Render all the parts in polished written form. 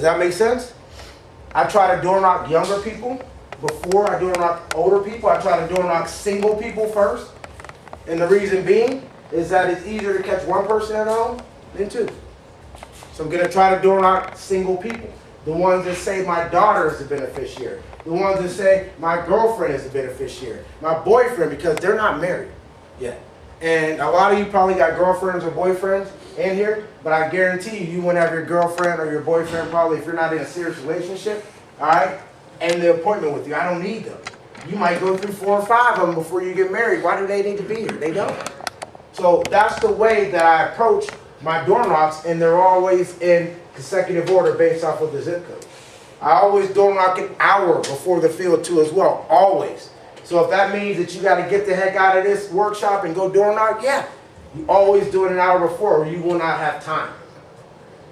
Does that make sense? I try to door knock younger people before I door knock older people. I try to door knock single people first. And the reason being is that it's easier to catch one person at home than two. So I'm going to try to door knock single people. The ones that say my daughter is the beneficiary. The ones that say my girlfriend is the beneficiary. My boyfriend, because they're not married yet. And a lot of you probably got girlfriends or boyfriends in here, but I guarantee you, you wouldn't have your girlfriend or your boyfriend probably if you're not in a serious relationship, all right, and the appointment with you. I don't need them. You might go through 4 or 5 of them before you get married. Why do they need to be here? They don't. So that's the way that I approach my door knocks, and they're always in consecutive order based off of the zip code. I always door knock an hour before the field too as well, always. So if that means that you got to get the heck out of this workshop and go door knock, yeah, you always do it an hour before or you will not have time.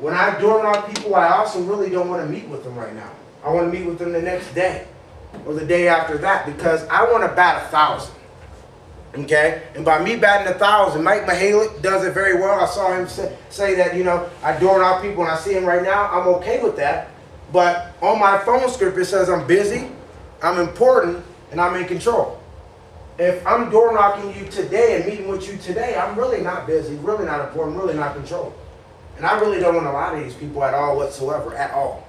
When I door knock people, I also really don't want to meet with them right now. I want to meet with them the next day or the day after that because I want to bat 1,000. Okay? And by me batting 1,000, Mike Mihalik does it very well. I saw him say that, you know, I door knock people and I see him right now. I'm okay with that. But on my phone script, it says I'm busy, I'm important, and I'm in control. If I'm door knocking you today and meeting with you today, I'm really not busy, really not important, really not controlled. And I really don't want a lot of these people at all whatsoever, at all.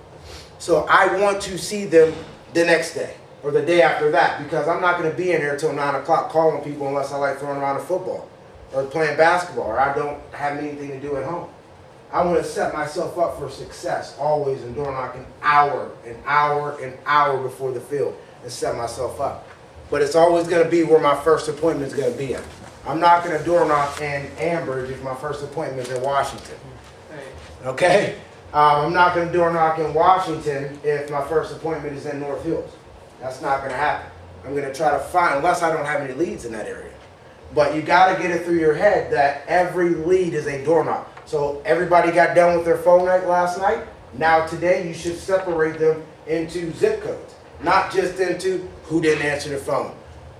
So I want to see them the next day or the day after that because I'm not going to be in here until 9 o'clock calling people unless I like throwing around a football or playing basketball or I don't have anything to do at home. I want to set myself up for success always and door knock an hour before the field and set myself up. But it's always going to be where my first appointment is going to be at. I'm not going to door knock in Ambridge if my first appointment is in Washington. Okay? I'm not going to door knock in Washington if my first appointment is in North Hills. That's not going to happen. I'm going to try to find, unless I don't have any leads in that area. But you got to get it through your head that every lead is a door knock. So everybody got done with their phone night last night. Now today you should separate them into zip codes. Not just into who didn't answer the phone,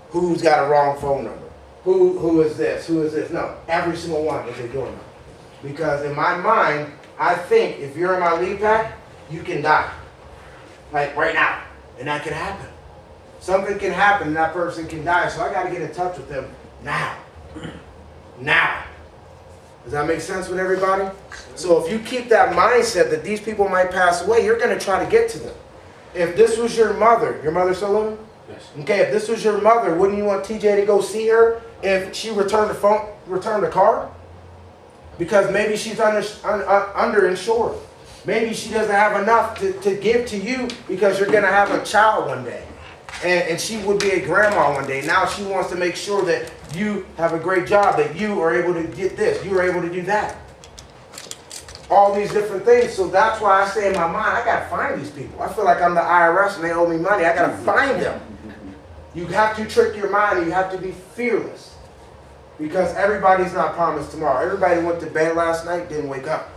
who's got a wrong phone number, who is this, who is this. No, every single one is a door knock. Because in my mind, I think if you're in my lead pack, you can die. Like right now. And that can happen. Something can happen and that person can die. So I got to get in touch with them now. Now. Does that make sense with everybody? So if you keep that mindset that these people might pass away, you're going to try to get to them. If this was your mother still living? Yes. Okay, if this was your mother, wouldn't you want TJ to go see her if she returned the car? Because maybe she's underinsured. Maybe she doesn't have enough to give to you because you're going to have a child one day. And she would be a grandma one day. Now she wants to make sure that you have a great job, that you are able to get this, you are able to do that. All these different things. So that's why I say in my mind, I got to find these people. I feel like I'm the IRS and they owe me money. I got to find them. You have to trick your mind and you have to be fearless. Because everybody's not promised tomorrow. Everybody went to bed last night, didn't wake up.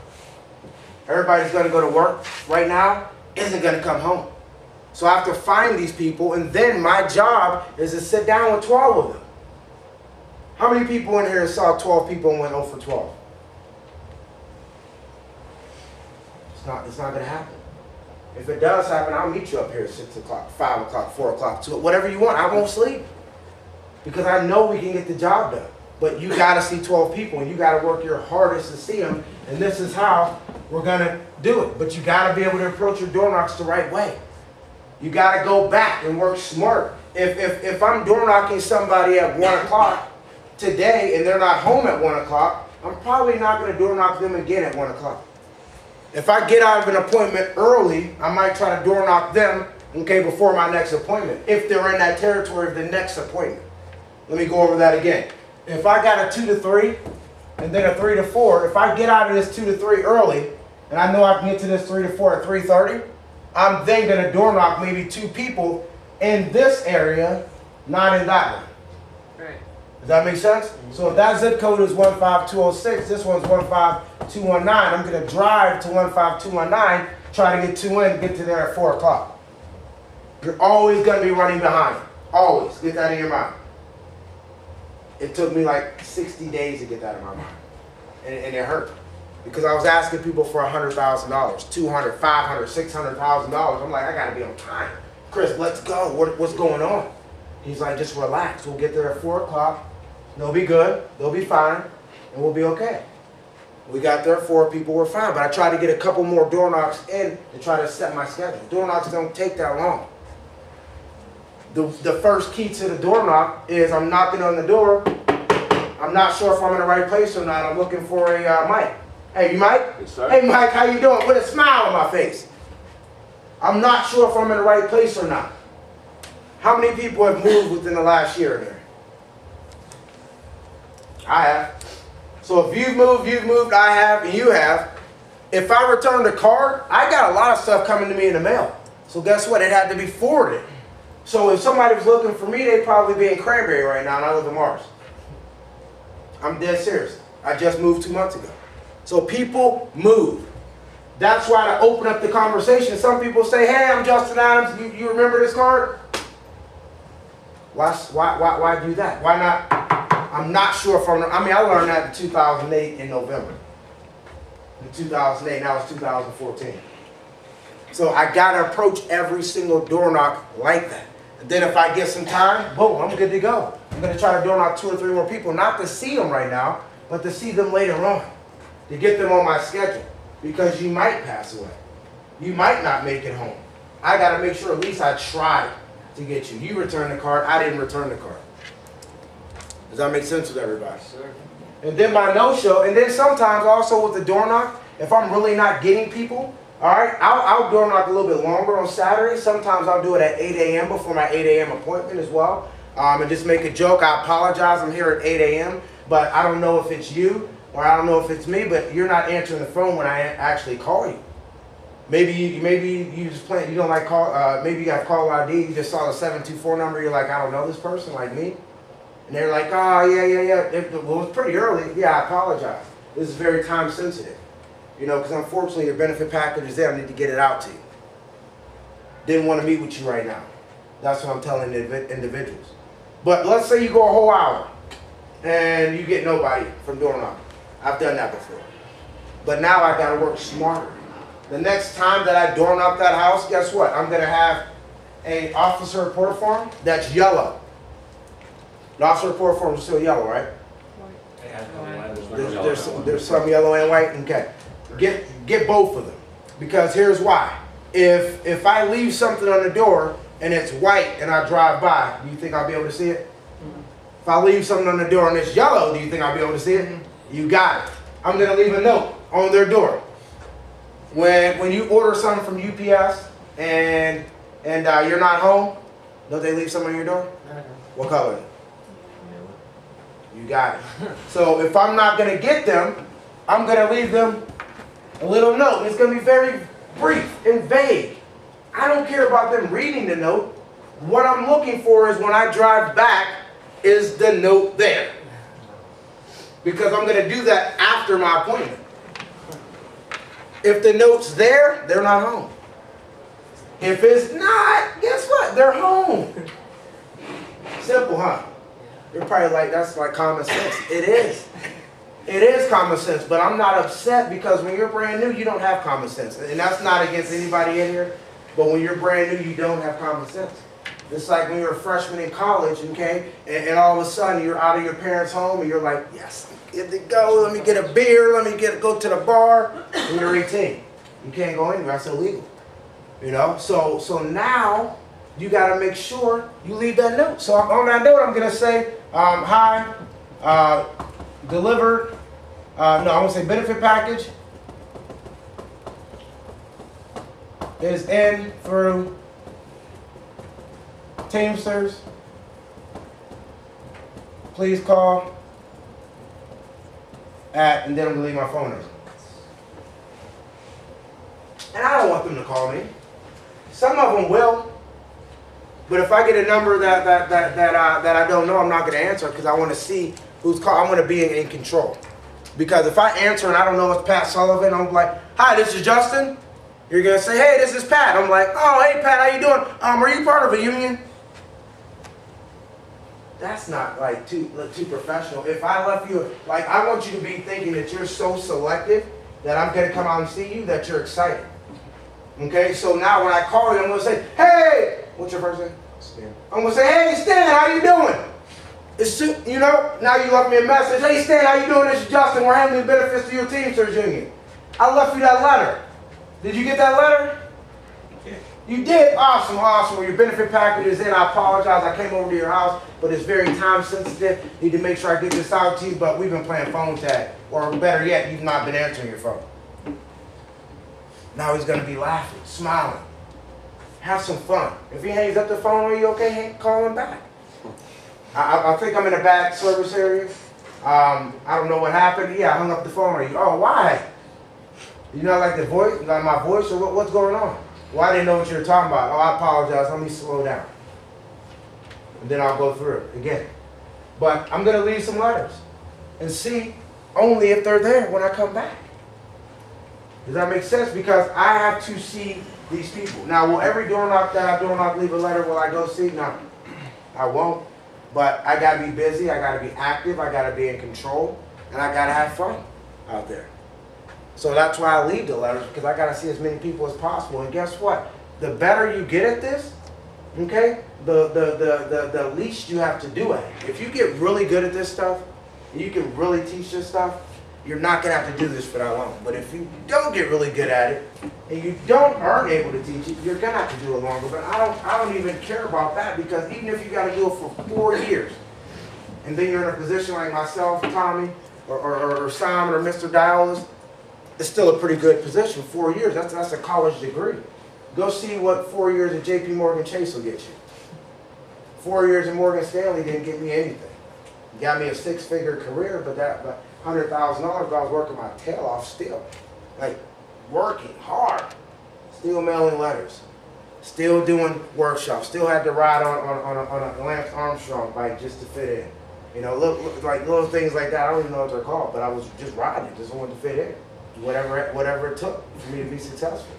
Everybody's going to go to work right now, isn't going to come home. So I have to find these people, and then my job is to sit down with 12 of them. How many people in here saw 12 people and went 0 for 12? It's not going to happen. If it does happen, I'll meet you up here at 6 o'clock, 5 o'clock, 4 o'clock, 2, whatever you want. I won't sleep. Because I know we can get the job done. But you got to see 12 people, and you got to work your hardest to see them, and this is how we're going to do it. But you got to be able to approach your door knocks the right way. You got to go back and work smart. If I'm door knocking somebody at 1 o'clock today and they're not home at 1 o'clock, I'm probably not going to door knock them again at 1 o'clock. If I get out of an appointment early, I might try to door knock them, okay, before my next appointment, if they're in that territory of the next appointment. Let me go over that again. If I got a 2 to 3 and then a 3 to 4, if I get out of this 2 to 3 early and I know I can get to this 3 to 4 at 3:30, I'm then going to door knock maybe 2 people in this area, not in that one. Right. Does that make sense? So if that zip code is 15206, this one's 15219, I'm going to drive to 15219, try to get 2 in, get to there at 4 o'clock. You're always going to be running behind. Always. Get that in your mind. It took me like 60 days to get that in my mind. And it hurt. because I was asking people for $100,000, $200,000, $500,000, $600,000. I'm like, I gotta be on time. Chris, let's go. What's going on? He's like, just relax. We'll get there at 4 o'clock. They'll be good. They'll be fine, and we'll be okay. We got there, 4 people were fine, but I tried to get a couple more door knocks in to try to set my schedule. Door knocks don't take that long. The first key to the door knock is I'm knocking on the door. I'm not sure if I'm in the right place or not. I'm looking for a Mike. Hey, you Mike? Yes, sir. Hey, Mike, how you doing? With a smile on my face. I'm not sure if I'm in the right place or not. How many people have moved within the last year there? I have. So if you've moved, I have, and you have. If I return the card, I got a lot of stuff coming to me in the mail. So guess what? It had to be forwarded. So if somebody was looking for me, they'd probably be in Cranberry right now, and I live in Mars. I'm dead serious. I just moved 2 months ago. So people move. That's why to open up the conversation, some people say, hey, I'm Justin Adams. You remember this card? Why do that? Why not? I'm not sure if I learned that in 2008 in November. In 2008, now it's 2014. So I got to approach every single door knock like that. And then if I get some time, boom, I'm good to go. I'm going to try to door knock 2 or 3 more people, not to see them right now, but to see them later on, to get them on my schedule. Because you might pass away. You might not make it home. I got to make sure at least I tried to get you. You returned the card. I didn't return the card. Does that make sense with everybody? Sure. And then my no-show, and then sometimes also with the door knock, if I'm really not getting people, all right, I'll door knock a little bit longer on Saturday. Sometimes I'll do it at 8 a.m. before my 8 a.m. appointment as well. And just make a joke. I apologize. I'm here at 8 a.m. But I don't know if it's you or I don't know if it's me, but you're not answering the phone when I actually call you. Maybe you just plan, you don't like call, maybe you got call ID, you just saw the 724 number, you're like, I don't know this person, like me. And they're like, oh, yeah. Well, it was pretty early. Yeah, I apologize. This is very time sensitive. You know, because unfortunately your benefit package is there. I need to get it out to you. Didn't want to meet with you right now. That's what I'm telling the individuals. But let's say you go a whole hour and you get nobody from door knocking. I've done that before. But now I got to work smarter. The next time that I door knock that house, guess what? I'm going to have an officer report form that's yellow. The officer report form is still yellow, right? There's some yellow and white. Okay. Get both of them. Because here's why. If I leave something on the door and it's white and I drive by, do you think I'll be able to see it? If I leave something on the door and it's yellow, do you think I'll be able to see it? You got it. I'm going to leave a note on their door. When you order something from UPS and you're not home, don't they leave something on your door? What color? You got it. So if I'm not going to get them, I'm going to leave them a little note. It's going to be very brief and vague. I don't care about them reading the note. What I'm looking for is when I drive back, is the note there? Because I'm going to do that after my appointment. If the note's there, they're not home. If it's not, guess what? They're home. Simple, huh? You're probably like, that's like common sense. It is. It is common sense, but I'm not upset because when you're brand new, you don't have common sense. And that's not against anybody in here, but when you're brand new, you don't have common sense. It's like when you're a freshman in college, okay, and all of a sudden you're out of your parents' home and you're like, yes, get to go, let me get a beer, let me go to the bar, and you're 18. You can't go anywhere, that's illegal. You know, so now you got to make sure you leave that note. So on that note, I'm going to say, hi, delivered, no, I'm going to say benefit package is in through Teamsters. Please call at, and then I'm going to leave my phone number. And I don't want them to call me. Some of them will. But if I get a number that I don't know, I'm not going to answer because I want to see who's calling. I want to be in control. Because if I answer and I don't know it's Pat Sullivan, I'm like, hi, this is Justin. You're going to say, hey, this is Pat. I'm like, oh, hey, Pat, how you doing? Are you part of a union? That's not like too professional. If I left you, like I want you to be thinking that you're so selective that I'm going to come out and see you, that you're excited. Okay, so now when I call you, I'm going to say, hey, what's your first name? Stan. I'm going to say, hey, Stan, how you doing? It's, you know, now you left me a message. Hey, Stan, how you doing? This is Justin. We're handling the benefits to your Teamsters Union. I left you that letter. Did you get that letter? Yeah. You did? Awesome, awesome. Well, your benefit package is in. I apologize. I came over to your house, but it's very time sensitive. Need to make sure I get this out to you, but we've been playing phone tag. Or better yet, you've not been answering your phone. Now he's going to be laughing, smiling. Have some fun. If he hangs up the phone, are you okay? Call him back. I think I'm in a bad service area. I don't know what happened. Yeah, I hung up the phone on you. Oh, why? You not like the voice, like my voice, or what's going on? Well, I didn't know what you were talking about. Oh, I apologize. Let me slow down. And then I'll go through it again. But I'm going to leave some letters and see only if they're there when I come back. Does that make sense? Because I have to see these people. Now, will every door knock that I door knock leave a letter? Will I go see? No, I won't. But I got to be busy. I got to be active. I got to be in control. And I got to have fun out there. So that's why I leave the letters, because I got to see as many people as possible. And guess what? The better you get at this, okay, the least you have to do at it. If you get really good at this stuff, and you can really teach this stuff, you're not going to have to do this for that long. But if you don't get really good at it, and you aren't able to teach it, you're going to have to do it longer. But I don't even care about that, because even if you got to do it for 4 years, and then you're in a position like myself, Tommy, or Simon, or Mr. Dialis, it's still a pretty good position. 4 years, that's a college degree. Go see what 4 years at J.P. Morgan Chase will get you. 4 years at Morgan Stanley didn't get me anything. Got me a six-figure career, but $100,000, I was working my tail off still. Like, working hard. Still mailing letters. Still doing workshops. Still had to ride on a Lance Armstrong bike just to fit in. You know, like little things like that. I don't even know what they're called, but I was just riding it, just wanted to fit in. Whatever it took for me to be successful.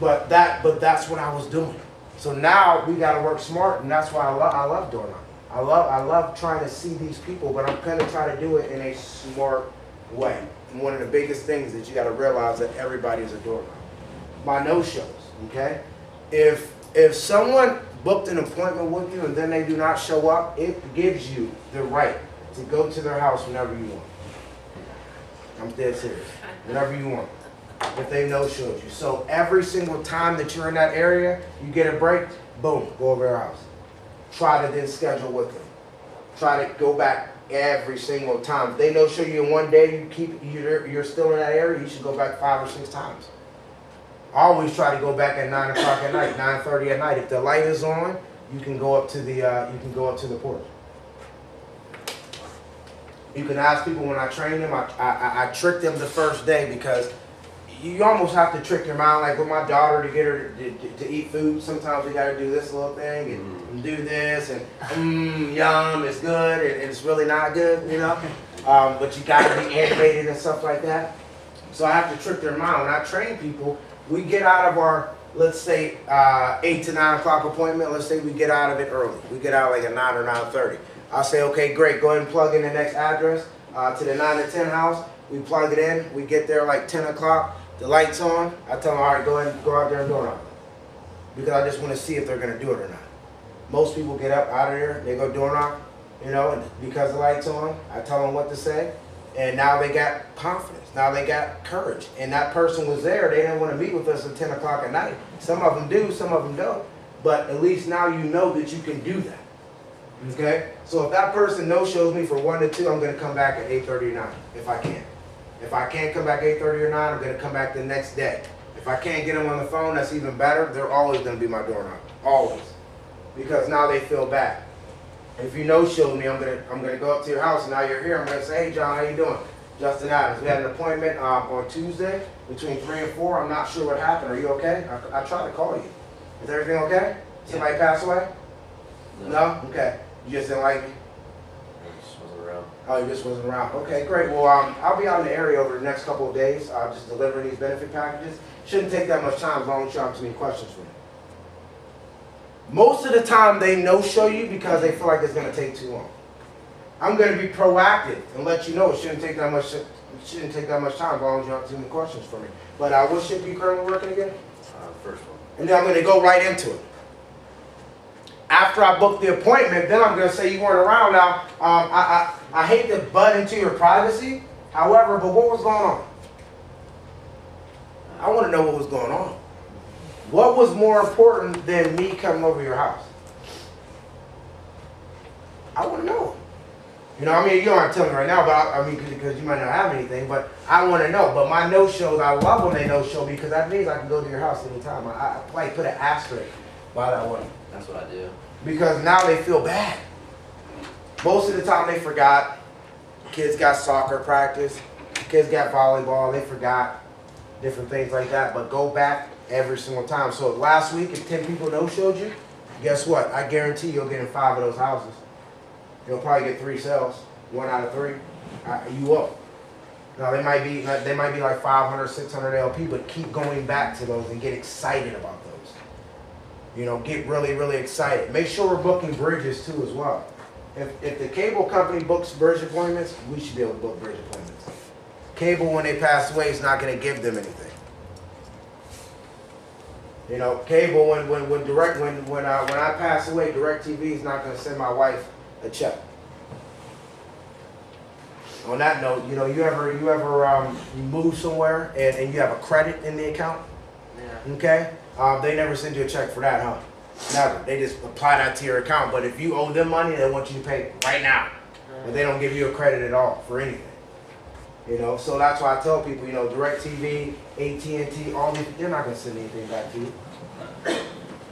But that's what I was doing. So now we got to work smart, and that's why I love door knocking. I love trying to see these people, but I'm going to try to do it in a smart way. And one of the biggest things that you got to realize that everybody is a door knocker. My no-shows, okay? If someone booked an appointment with you and then they do not show up, it gives you the right to go to their house whenever you want. I'm dead serious. Whenever you want. If they no-showed you. So every single time that you're in that area, you get a break, boom, go over their house. Try to then schedule with them. Try to go back every single time. If they no-show you in one day, you're still in that area, you should go back 5 or 6 times. Always try to go back at 9 o'clock at night, 9:30 at night. If the light is on, you can go up to the porch. You can ask people when I train them. I trick them the first day, because you almost have to trick your mind. Like with my daughter, to get her to eat food, sometimes you got to do this little thing and do this, and yum, it's good, and it's really not good, you know. But you got to be animated and stuff like that. So I have to trick their mind. When I train people, we get out of our, let's say, 8 to 9 o'clock appointment. Let's say we get out of it early. We get out like at 9 or 9:30. I'll say, okay, great, go ahead and plug in the next address to the 9 to 10 house. We plug it in. We get there like 10 o'clock. The light's on. I tell them, all right, go ahead and go out there and door knock. Because I just want to see if they're going to do it or not. Most people get up out of there, they go door knock, you know, and because the light's on, I tell them what to say. And now they got confidence. Now they got courage. And that person was there. They didn't want to meet with us at 10 o'clock at night. Some of them do, some of them don't. But at least now you know that you can do that. Okay? So if that person no-shows me for 1 to 2, I'm going to come back at 8:30 or 9, if I can. If I can't come back 8:30 or 9, I'm going to come back the next day. If I can't get them on the phone, that's even better. They're always going to be my door knocker. Always. Because now they feel bad. If you no-show me, I'm gonna go up to your house, and now you're here. I'm gonna say, hey John, how you doing? Justin Adams. We had an appointment on Tuesday between 3 and 4. I'm not sure what happened. Are you okay? I tried to call you. Is everything okay? Somebody pass away? No? Okay. You just didn't like me? I just wasn't around. Oh, you just wasn't around. Okay, great. Well, I'll be out in the area over the next couple of days, just delivering these benefit packages. Shouldn't take that much time as long as you have too many questions for me. Most of the time they no-show you because they feel like it's going to take too long. I'm going to be proactive and let you know it shouldn't take that much It shouldn't take that much time as long as you don't have too many questions for me. But what shift are you currently working again? First one. And then I'm going to go right into it. After I book the appointment, then I'm going to say you weren't around. Now, I hate to butt into your privacy. However, but what was going on? I want to know what was going on. What was more important than me coming over your house? I want to know. You know, I mean, you don't have to tell me right now, but I mean, because you might not have anything, but I want to know. But my no-shows, I love when they no-show because that means I can go to your house anytime. I like put an asterisk by that one. That's what I do. Because now they feel bad. Most of the time they forgot. Kids got soccer practice. Kids got volleyball. They forgot different things like that. But go back every single time. So last week, if 10 people no-showed you, guess what? I guarantee you'll get in 5 of those houses. You'll probably get 3 sales, 1 out of 3. You up. Now they might be like 500, 600 LP, but keep going back to those and get excited about those. You know, get really, really excited. Make sure we're booking bridges too as well. If the cable company books bridge appointments, we should be able to book bridge appointments. Cable, when they pass away, is not going to give them anything. You know, cable when I pass away, DirecTV is not going to send my wife a check. On that note, you know, you ever you move somewhere and you have a credit in the account? Yeah. Okay? They never send you a check for that, huh? Never. They just apply that to your account. But if you owe them money, they want you to pay right now. But they don't give you a credit at all for anything. You know, so that's why I tell people, you know, DirecTV, AT&T, all these, they're not going to send anything back to you.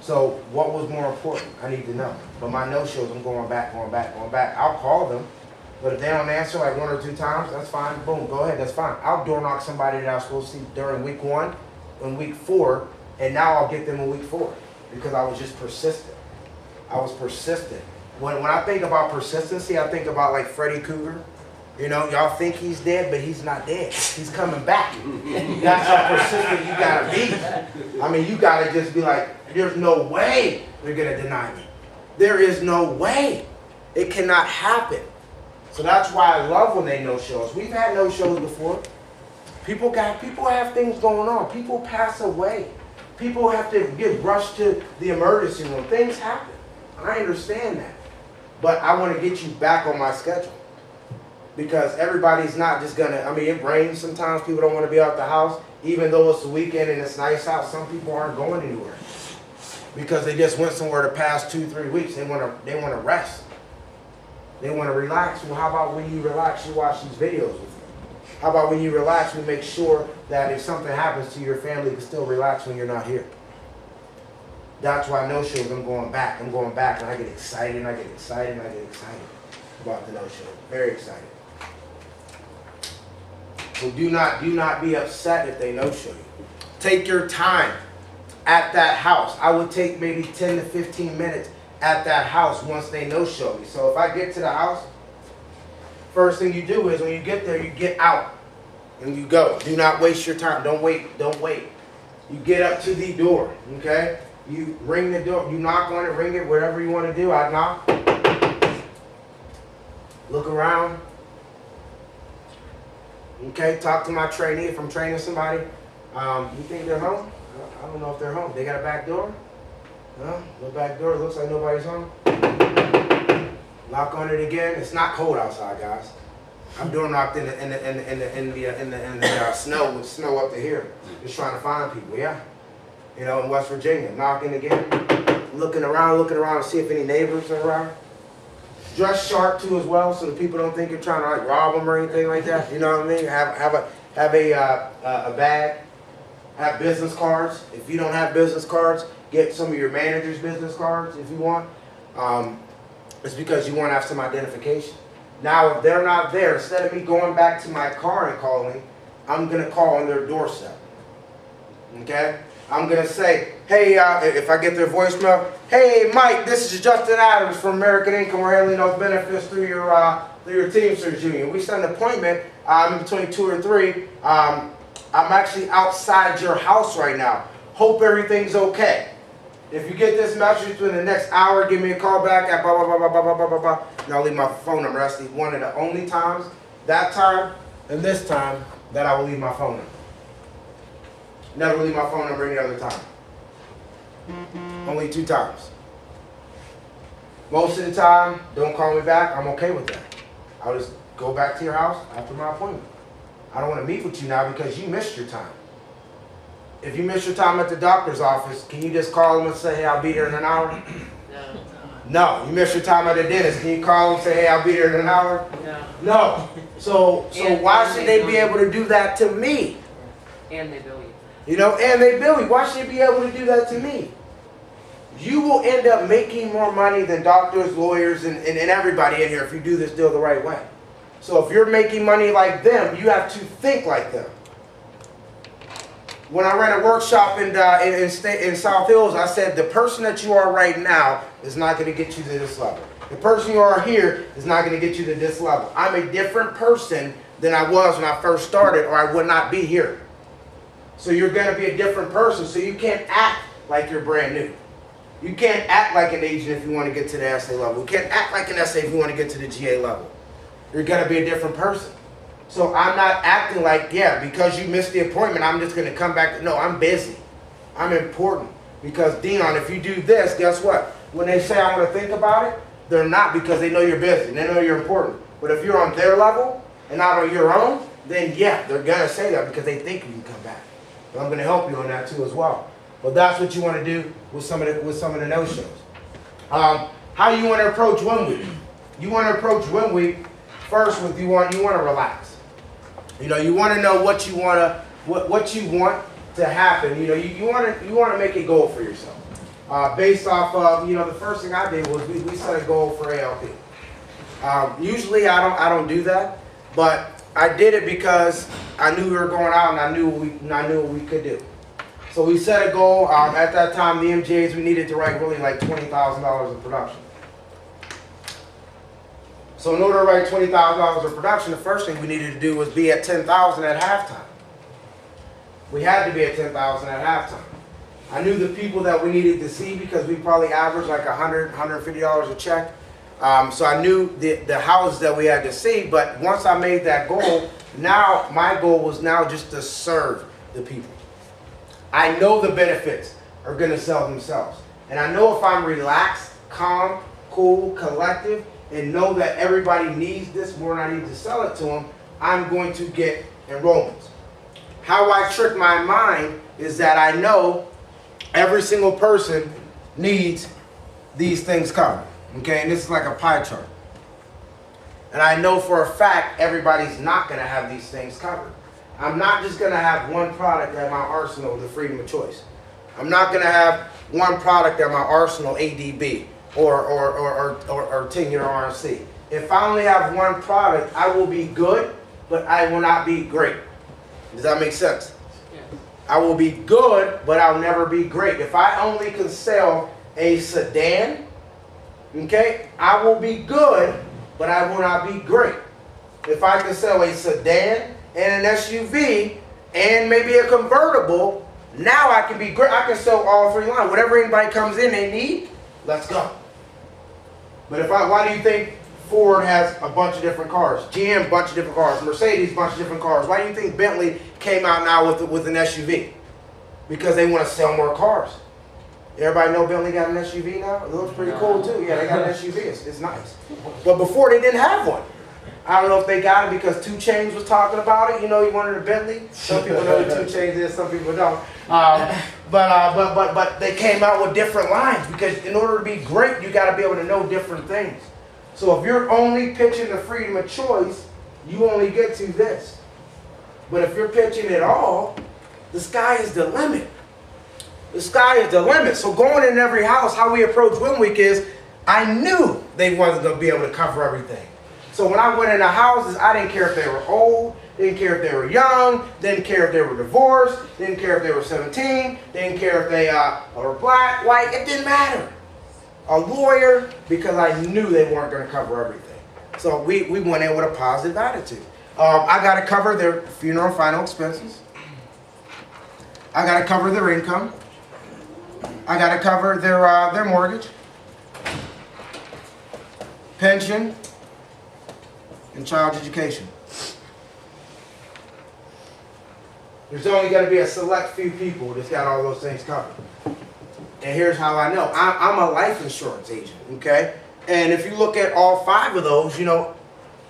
So what was more important? I need to know. But my no-shows, I'm going back. I'll call them. But if they don't answer like 1 or 2 times, that's fine. Boom, go ahead, that's fine. I'll door knock somebody that I was supposed to see during week 1 and week 4, and now I'll get them in week 4 because I was just persistent. I was persistent. When I think about persistency, I think about like Freddy Krueger. You know, y'all think he's dead, but he's not dead. He's coming back. That's how persistent you gotta be. I mean, you gotta just be like, there's no way they're gonna deny me. There is no way. It cannot happen. So that's why I love when they no-show us. We've had no-shows before. People have things going on. People pass away. People have to get rushed to the emergency room. Things happen. I understand that. But I want to get you back on my schedule. Because everybody's not just gonna, I mean, it rains sometimes, people don't want to be out the house. Even though it's the weekend and it's nice out, some people aren't going anywhere. Because they just went somewhere the past 2-3 weeks. They want to rest. They want to relax. Well, how about when you relax, you watch these videos with me? How about when you relax, we make sure that if something happens to your family, you can still relax when you're not here. That's why no-shows, I'm going back, and I get excited, about the no-show. Very excited. So do not be upset if they no-show you. Take your time at that house. I would take maybe 10 to 15 minutes at that house once they no-show me. So if I get to the house, first thing you do is when you get there, you get out and you go. Do not waste your time. Don't wait. You get up to the door, okay? You ring the door. You knock on it, ring it, whatever you want to do. I knock. Look around. Okay, talk to my trainee if I'm training somebody. You think they're home? I don't know if they're home. They got a back door? No, no back door. Looks like nobody's home. Knock on it again. It's not cold outside, guys. I'm door knocked in the snow with snow up to here. Just trying to find people. Yeah, you know, in West Virginia. Knocking again. Looking around to see if any neighbors are around. Dress sharp too as well, so the people don't think you're trying to like rob them or anything like that. You know what I mean? Have a bag. Have business cards. If you don't have business cards, get some of your manager's business cards if you want. It's because you want to have some identification. Now, if they're not there, instead of me going back to my car and calling, I'm going to call on their doorstep. Okay? I'm going to say, hey, if I get their voicemail, hey, Mike, this is Justin Adams from American Income. We're handling those benefits through your Teamsters Union. We set an appointment in between 2 or 3. I'm actually outside your house right now. Hope everything's okay. If you get this message within the next hour, give me a call back at blah, blah, blah, blah, blah, blah, blah, blah. And I'll leave my phone number. That's one of the only times. That time, and this time that I will leave my phone number. Never leave my phone number any other time. Only 2 times. Most of the time, don't call me back. I'm okay with that. I'll just go back to your house after my appointment. I don't want to meet with you now because you missed your time. If you missed your time at the doctor's office, can you just call them and say, hey, I'll be there in an hour? No. You missed your time at the dentist. Can you call them and say, hey, I'll be there in an hour? No. So why should they be able to do that to me? And they bill you. You know, and they bill you. Why should they be able to do that to me? You will end up making more money than doctors, lawyers, and everybody in here if you do this deal the right way. So if you're making money like them, you have to think like them. When I ran a workshop in South Hills, I said the person that you are right now is not going to get you to this level. The person you are here is not going to get you to this level. I'm a different person than I was when I first started, or I would not be here. So you're going to be a different person, so you can't act like you're brand new. You can't act like an agent if you want to get to the SA level. You can't act like an SA if you want to get to the GA level. You're going to be a different person. So I'm not acting like, yeah, because you missed the appointment, I'm just going to come back. No, I'm busy. I'm important. Because, Dion, if you do this, guess what? When they say I want to think about it, they're not, because they know you're busy. They know you're important. But if you're on their level and not on your own, then, yeah, they're going to say that because they think you can come back. But I'm going to help you on that, too, as well. But that's what you want to do with some of the no-shows. How you want to approach 1 week? You want to approach 1 week first with you want to relax. You know, you want to know what you want to happen. You know, you want to make a goal for yourself. Based off of, you know, the first thing I did was we set a goal for ALP. Usually I don't do that, but I did it because I knew we were going out and I knew what we could do. So we set a goal. At that time, the MJs, we needed to write really like $20,000 in production. So in order to write $20,000 in production, the first thing we needed to do was be at $10,000 at halftime. We had to be at $10,000 at halftime. I knew the people that we needed to see because we probably averaged like $100, $150 a check. So I knew the houses that we had to see, but once I made that goal, now my goal was now just to serve the people. I know the benefits are going to sell themselves. And I know if I'm relaxed, calm, cool, collective, and know that everybody needs this more than I need to sell it to them, I'm going to get enrollments. How I trick my mind is that I know every single person needs these things covered. Okay, and this is like a pie chart. And I know for a fact everybody's not going to have these things covered. I'm not just going to have one product at my arsenal, the freedom of choice. I'm not going to have one product at my arsenal, ADB or 10-year RNC. If I only have one product, I will be good, but I will not be great. Does that make sense? Yeah. I will be good, but I'll never be great. If I only can sell a sedan, okay, I will be good, but I will not be great. If I can sell a sedan and an SUV and maybe a convertible, now I can be great. I can sell all 3 lines. Whatever anybody comes in they need, let's go. But why do you think Ford has a bunch of different cars? GM, a bunch of different cars. Mercedes, a bunch of different cars. Why do you think Bentley came out now with an SUV? Because they want to sell more cars. Everybody know Bentley got an SUV now? It looks pretty cool too. Yeah, they got an SUV. It's nice. But before they didn't have one. I don't know if they got it because 2 Chainz was talking about it. You know, he wanted a Bentley. Some people know who 2 Chainz is, some people don't. But they came out with different lines because in order to be great, you got to be able to know different things. So if you're only pitching the freedom of choice, you only get to this. But if you're pitching it all, the sky is the limit. The sky is the limit. So going in every house, how we approach Win Week is, I knew they wasn't going to be able to cover everything. So when I went into houses, I didn't care if they were old, didn't care if they were young, didn't care if they were divorced, didn't care if they were 17, didn't care if they were black, white, it didn't matter. A lawyer, because I knew they weren't going to cover everything. So we went in with a positive attitude. I got to cover their funeral and final expenses. I got to cover their income. I got to cover their mortgage, pension, and child education. There's only going to be a select few people that's got all those things covered. And here's how I know. I'm a life insurance agent, okay? And if you look at all 5 of those, you know,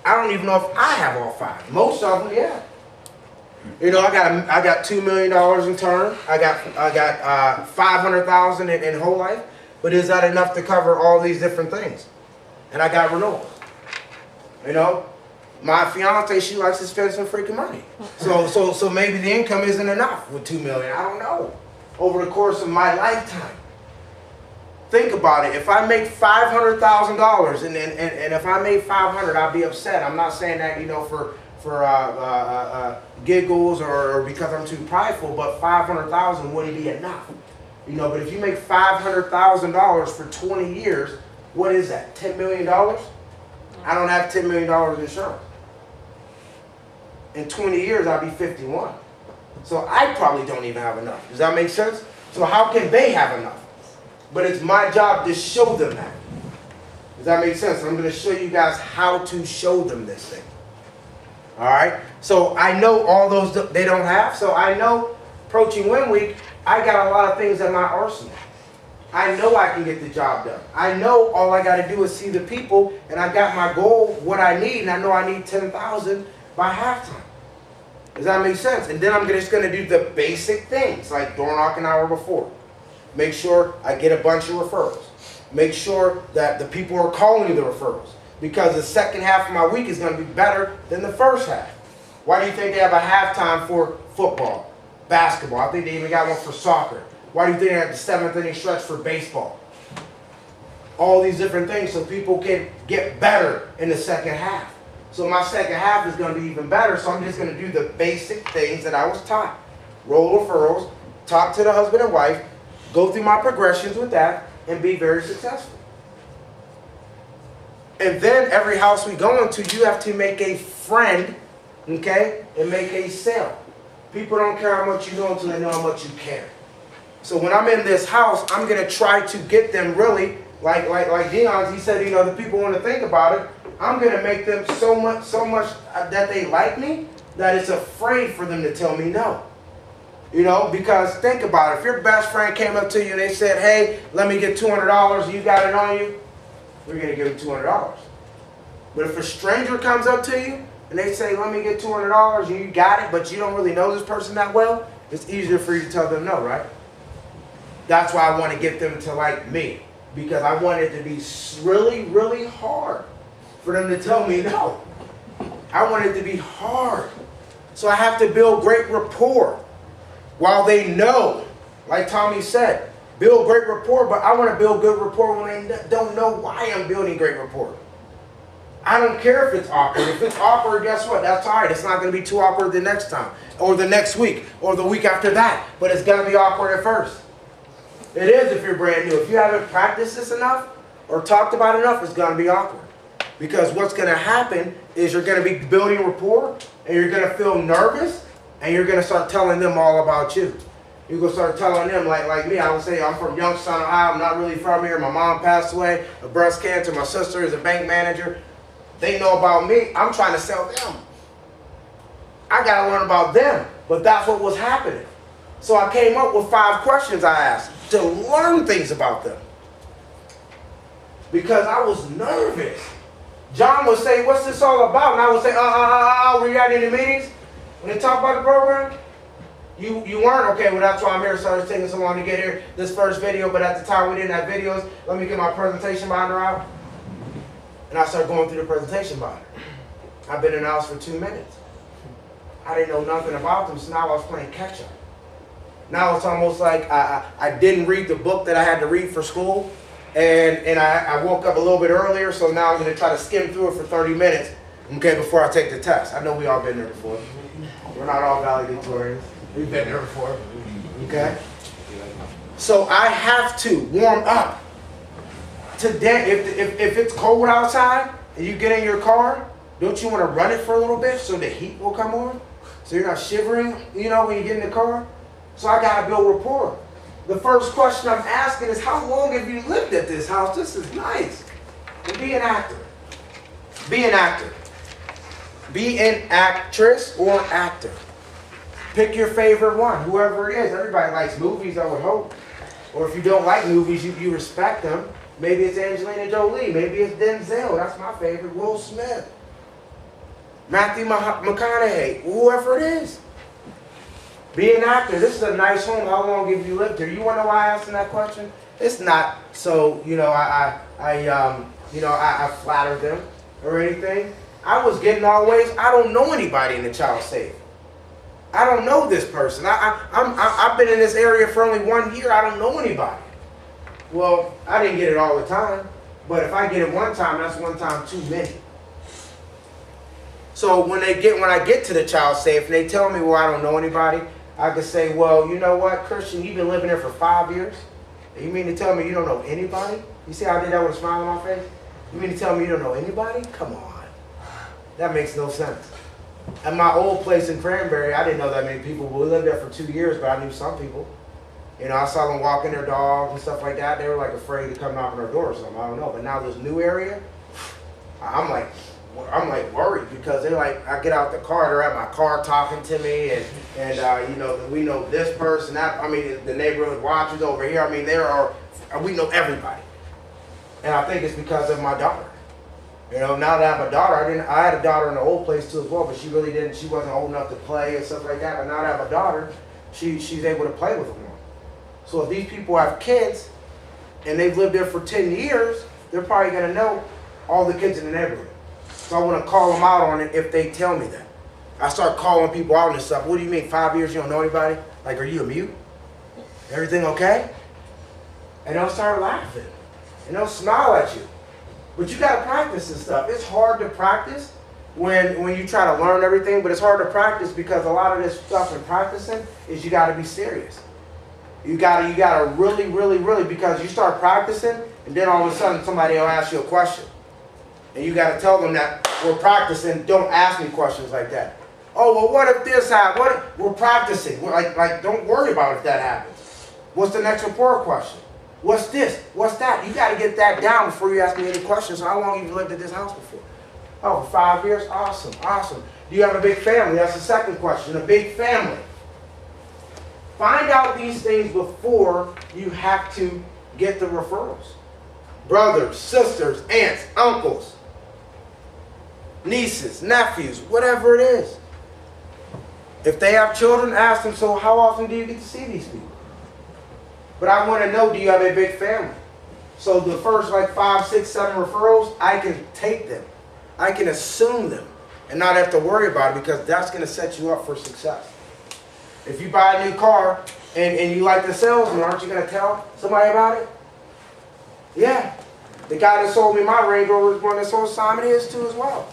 I don't even know if I have all 5. Most of them, yeah. You know, I got $2 million in term. I got 500,000 in whole life. But is that enough to cover all these different things? And I got renewals. You know, my fiance, she likes to spend some freaking money. So maybe the income isn't enough with $2 million. I don't know. Over the course of my lifetime. Think about it. If I make $500,000 and if I made 500, I'll be upset. I'm not saying that, you know, for giggles or because I'm too prideful, but 500,000 wouldn't be enough. You know, but if you make $500,000 for 20 years, what is that? $10 million? I don't have $10 million in insurance. In 20 years, I'll be 51. So I probably don't even have enough. Does that make sense? So how can they have enough? But it's my job to show them that. Does that make sense? I'm going to show you guys how to show them this thing. All right? So I know all those they don't have. So I know approaching win week, I got a lot of things in my arsenal. I know I can get the job done. I know all I got to do is see the people, and I got my goal, what I need, and I know I need 10,000 by halftime. Does that make sense? And then I'm just going to do the basic things, like door knock an hour before. Make sure I get a bunch of referrals. Make sure that the people are calling me the referrals. Because the second half of my week is going to be better than the first half. Why do you think they have a halftime for football, basketball? I think they even got one for soccer. Why do you think they have the 7th inning stretch for baseball? All these different things so people can get better in the second half. So my second half is going to be even better, so I'm just going to do the basic things that I was taught. Roll referrals, talk to the husband and wife, go through my progressions with that, and be very successful. And then every house we go into, you have to make a friend, okay, and make a sale. People don't care how much you know until they know how much you care. So when I'm in this house, I'm going to try to get them really, like Dion's, he said, you know, the people want to think about it. I'm going to make them so much that they like me, that it's afraid for them to tell me no. You know, because think about it. If your best friend came up to you and they said, hey, let me get $200, you got it on you, you're going to give them $200. But if a stranger comes up to you and they say, let me get $200 and you got it, but you don't really know this person that well, it's easier for you to tell them no, right? That's why I want to get them to like me. Because I want it to be really, really hard for them to tell me no. I want it to be hard. So I have to build great rapport. While they know, like Tommy said, build great rapport, but I want to build good rapport when they don't know why I'm building great rapport. I don't care if it's awkward. If it's awkward, guess what? That's all right. It's not going to be too awkward the next time, or the next week, or the week after that. But it's going to be awkward at first. It is if you're brand new. If you haven't practiced this enough or talked about it enough, it's going to be awkward. Because what's going to happen is you're going to be building rapport, and you're going to feel nervous, and you're going to start telling them all about you. You're going to start telling them, like me, I would say, I'm from Youngstown, Ohio. I'm not really from here. My mom passed away of breast cancer. My sister is a bank manager. They know about me. I'm trying to sell them. I got to learn about them. But that's what was happening. So I came up with 5 questions I asked to learn things about them. Because I was nervous. John would say, what's this all about? And I would say, were you at any meetings? When they talk about the program? You weren't? Okay, well that's why I'm here. Sorry it's taking so long to get here. This first video, but at the time we didn't have videos. Let me get my presentation binder out. And I started going through the presentation binder. I've been in the house for 2 minutes. I didn't know nothing about them, so now I was playing catch up. Now it's almost like I didn't read the book that I had to read for school. And I woke up a little bit earlier, so now I'm going to try to skim through it for 30 minutes, okay, before I take the test. I know we all been there before. We're not all valedictorians. We've been there before, okay? So I have to warm up. Today, if it's cold outside and you get in your car, don't you want to run it for a little bit so the heat will come on? So you're not shivering, you know, when you get in the car? So I got to build rapport. The first question I'm asking is, how long have you lived at this house? This is nice. And be an actor. Be an actor. Be an actress or actor. Pick your favorite one, whoever it is. Everybody likes movies, I would hope. Or if you don't like movies, you respect them. Maybe it's Angelina Jolie. Maybe it's Denzel. That's my favorite. Will Smith. Matthew McConaughey. Whoever it is. Be an actor. This is a nice home. How long have you lived here? You want to know why I asked that question? It's not so, I flatter them or anything. I was getting always, I don't know anybody in the child safe. I don't know this person. I've been in this area for only 1 year. I don't know anybody. Well, I didn't get it all the time, but if I get it one time, that's one time too many. So when I get to the child safe and they tell me, well, I don't know anybody, I could say, well, you know what, Christian, you've been living there for 5 years. You mean to tell me you don't know anybody? You see how I did that with a smile on my face? You mean to tell me you don't know anybody? Come on. That makes no sense. At my old place in Cranberry, I didn't know that many people. We lived there for 2 years, but I knew some people. I saw them walking their dogs and stuff like that. They were like afraid to come knock on our door or something. I don't know. But now this new area, I'm like worried because they're like, I get out the car, they're at my car talking to me, and we know this person. The neighborhood watchers over here. We know everybody, and I think it's because of my daughter. Now that I have a daughter, I had a daughter in the old place too as well, but she wasn't old enough to play and stuff like that. But now that I have a daughter, she's able to play with them more. So if these people have kids and they've lived there for 10 years, they're probably going to know all the kids in the neighborhood. So I want to call them out on it if they tell me that. I start calling people out and stuff. What do you mean, 5 years you don't know anybody? Like, are you a mute? Everything okay? And they'll start laughing. And they'll smile at you. But you got to practice this stuff. It's hard to practice when you try to learn everything, but it's hard to practice because a lot of this stuff in practicing is you got to be serious. You gotta really, really, really, because you start practicing, and then all of a sudden somebody will ask you a question. And you gotta tell them that we're practicing, don't ask me questions like that. Oh, well, what if this happens? We're practicing. We're like, don't worry about if that happens. What's the next rapport question? What's this? What's that? You gotta get that down before you ask me any questions. So how long have you lived at this house before? Oh, 5 years? Awesome, awesome. Do you have a big family? That's the second question, a big family. Find out these things before you have to get the referrals. Brothers, sisters, aunts, uncles, nieces, nephews, whatever it is. If they have children, ask them, so how often do you get to see these people? But I want to know, do you have a big family? So the first 5, 6, 7 referrals, I can take them. I can assume them and not have to worry about it because that's going to set you up for success. If you buy a new car and you like the salesman, aren't you going to tell somebody about it? Yeah. The guy that sold me my Range Rover is one that sold Simon his too as well.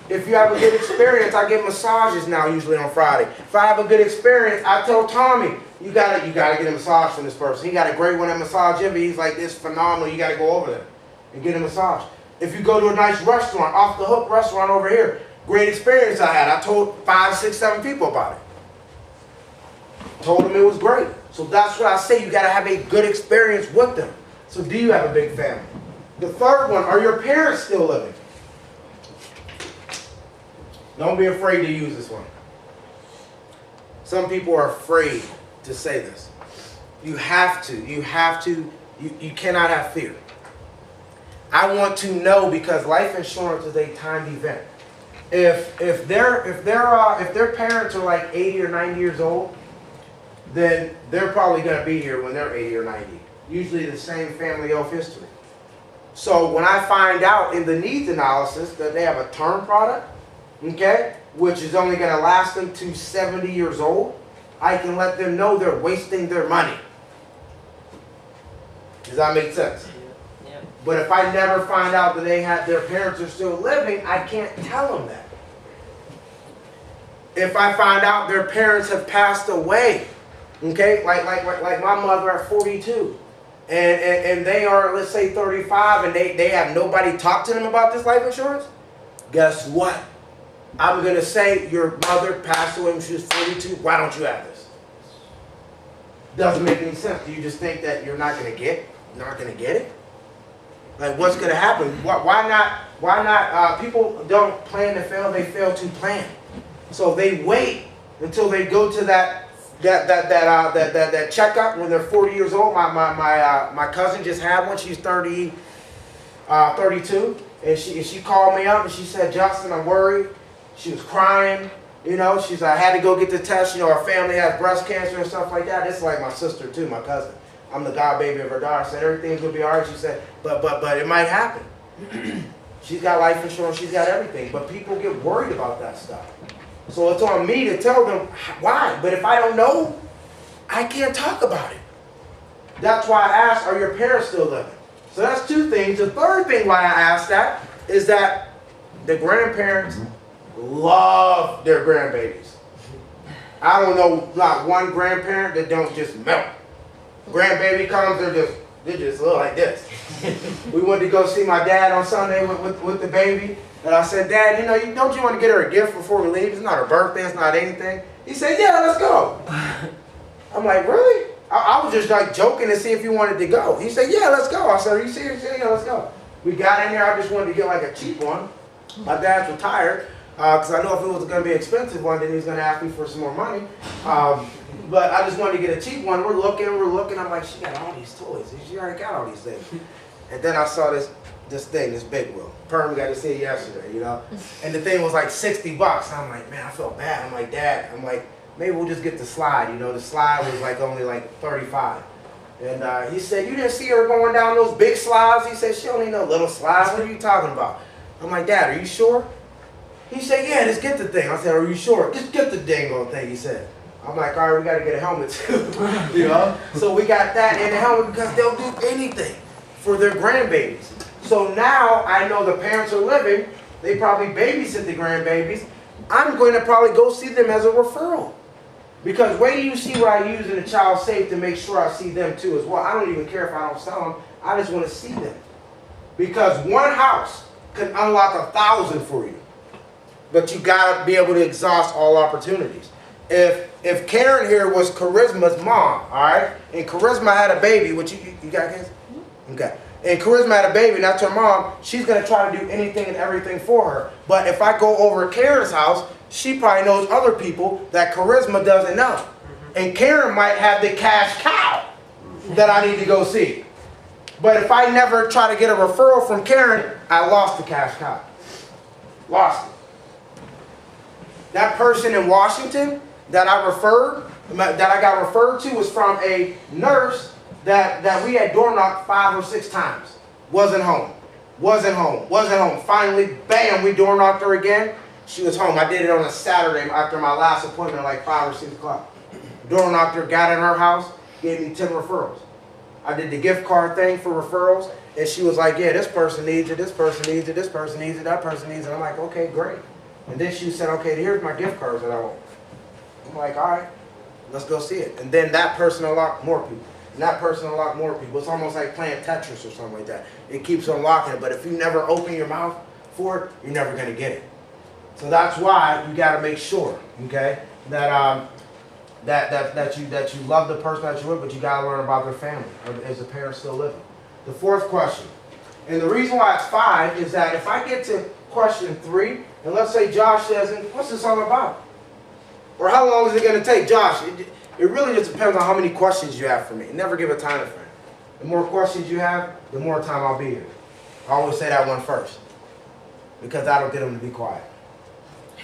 If you have a good experience, I get massages now usually on Friday. If I have a good experience, I tell Tommy, you gotta get a massage from this person. He got a great one at Massage Envy. He's like, this phenomenal. You got to go over there and get a massage. If you go to a nice restaurant, off the hook restaurant over here, great experience I had. I told 5, 6, 7 people about it. Told them it was great. So that's what I say. You got to have a good experience with them. So do you have a big family? The third one, are your parents still living? Don't be afraid to use this one. Some people are afraid to say this. You have to. You cannot have fear. I want to know because life insurance is a timed event. If their parents are like 80 or 90 years old, then they're probably going to be here when they're 80 or 90. Usually the same family of history. So when I find out in the needs analysis that they have a term product, okay, which is only going to last them to 70 years old, I can let them know they're wasting their money. Does that make sense? Yeah. But if I never find out that their parents are still living, I can't tell them that. If I find out their parents have passed away, okay, like my mother at 42, and they are, let's say, 35, and they have nobody talk to them about this life insurance, guess what? I'm going to say your mother passed away when she was 42. Why don't you have this? Doesn't make any sense. Do you just think that you're not going to get it? Like, what's going to happen? Why not? People don't plan to fail. They fail to plan. So they wait until they go to that checkup when they're 40 years old. My cousin just had one. She's 32, and she called me up and she said, Justin, I'm worried. She was crying. You know, she's I had to go get the test. You know, our family has breast cancer and stuff like that. It's like my sister too, my cousin. I'm the godbaby of her daughter. I said everything's gonna be all right. She said, but it might happen. She's got life insurance. She's got everything. But people get worried about that stuff. So it's on me to tell them why. But if I don't know, I can't talk about it. That's why I asked, are your parents still living? So that's two things. The third thing why I asked that is that the grandparents love their grandbabies. I don't know not one grandparent that don't just melt. Grandbaby comes, they just look like this. We went to go see my dad on Sunday with the baby. And I said, Dad, you know, don't you want to get her a gift before we leave? It's not her birthday, it's not anything. He said, yeah, let's go. I'm like, really? I was just like joking to see if he wanted to go. He said, yeah, let's go. I said, are you serious? Yeah, let's go. We got in there, I just wanted to get like a cheap one. My dad's retired, because I know if it was going to be an expensive one, then he's going to ask me for some more money. But I just wanted to get a cheap one. We're looking. I'm like, she got all these toys. She already got all these things. And then I saw this big wheel. Perm got to see it yesterday, you know. And the thing was like $60. I'm like, man, I felt bad. I'm like, Dad, maybe we'll just get the slide. You know, the slide was like only like 35. And he said, you didn't see her going down those big slides? He said, she don't need no little slides. What are you talking about? I'm like, Dad, are you sure? He said, yeah, just get the thing. I said, are you sure? Just get the dang old thing, he said. I'm like, all right, we got to get a helmet too, you know? So we got that and a helmet because they'll do anything for their grandbabies. So now I know the parents are living. They probably babysit the grandbabies. I'm going to probably go see them as a referral. Because wait till you see what I use in the child safe to make sure I see them too as well. I don't even care if I don't sell them. I just want to see them. Because one house can unlock 1,000 for you. But you got to be able to exhaust all opportunities. If Karen here was Charisma's mom, all right, and Charisma had a baby, which you got kids? Okay. And Charisma had a baby, and that's her mom, she's going to try to do anything and everything for her. But if I go over to Karen's house, she probably knows other people that Charisma doesn't know. And Karen might have the cash cow that I need to go see. But if I never try to get a referral from Karen, I lost the cash cow. Lost it. That person in Washington that I got referred to was from a nurse that we had door knocked 5 or 6 times. Wasn't home. Finally, bam, we door knocked her again. She was home. I did it on a Saturday after my last appointment, like 5 or 6 o'clock. Door knocked her, got in her house, gave me 10 referrals. I did the gift card thing for referrals, and she was like, yeah, this person needs it, this person needs it, this person needs it, that person needs it. I'm like, okay, great. And then she said, okay, here's my gift cards that I want. I'm like, all right, let's go see it. And then that person unlocked more people. And that person unlocked more people. It's almost like playing Tetris or something like that. It keeps unlocking it. But if you never open your mouth for it, you're never going to get it. So that's why you got to make sure, okay, that you love the person that you're with, but you got to learn about their family. Is the parent still living? The fourth question. And the reason why it's 5 is that if I get to question 3, and let's say Josh says, what's this all about? Or how long is it going to take? Josh, it really just depends on how many questions you have for me. Never give a time frame. The more questions you have, the more time I'll be here. I always say that one first, because that'll get them to be quiet.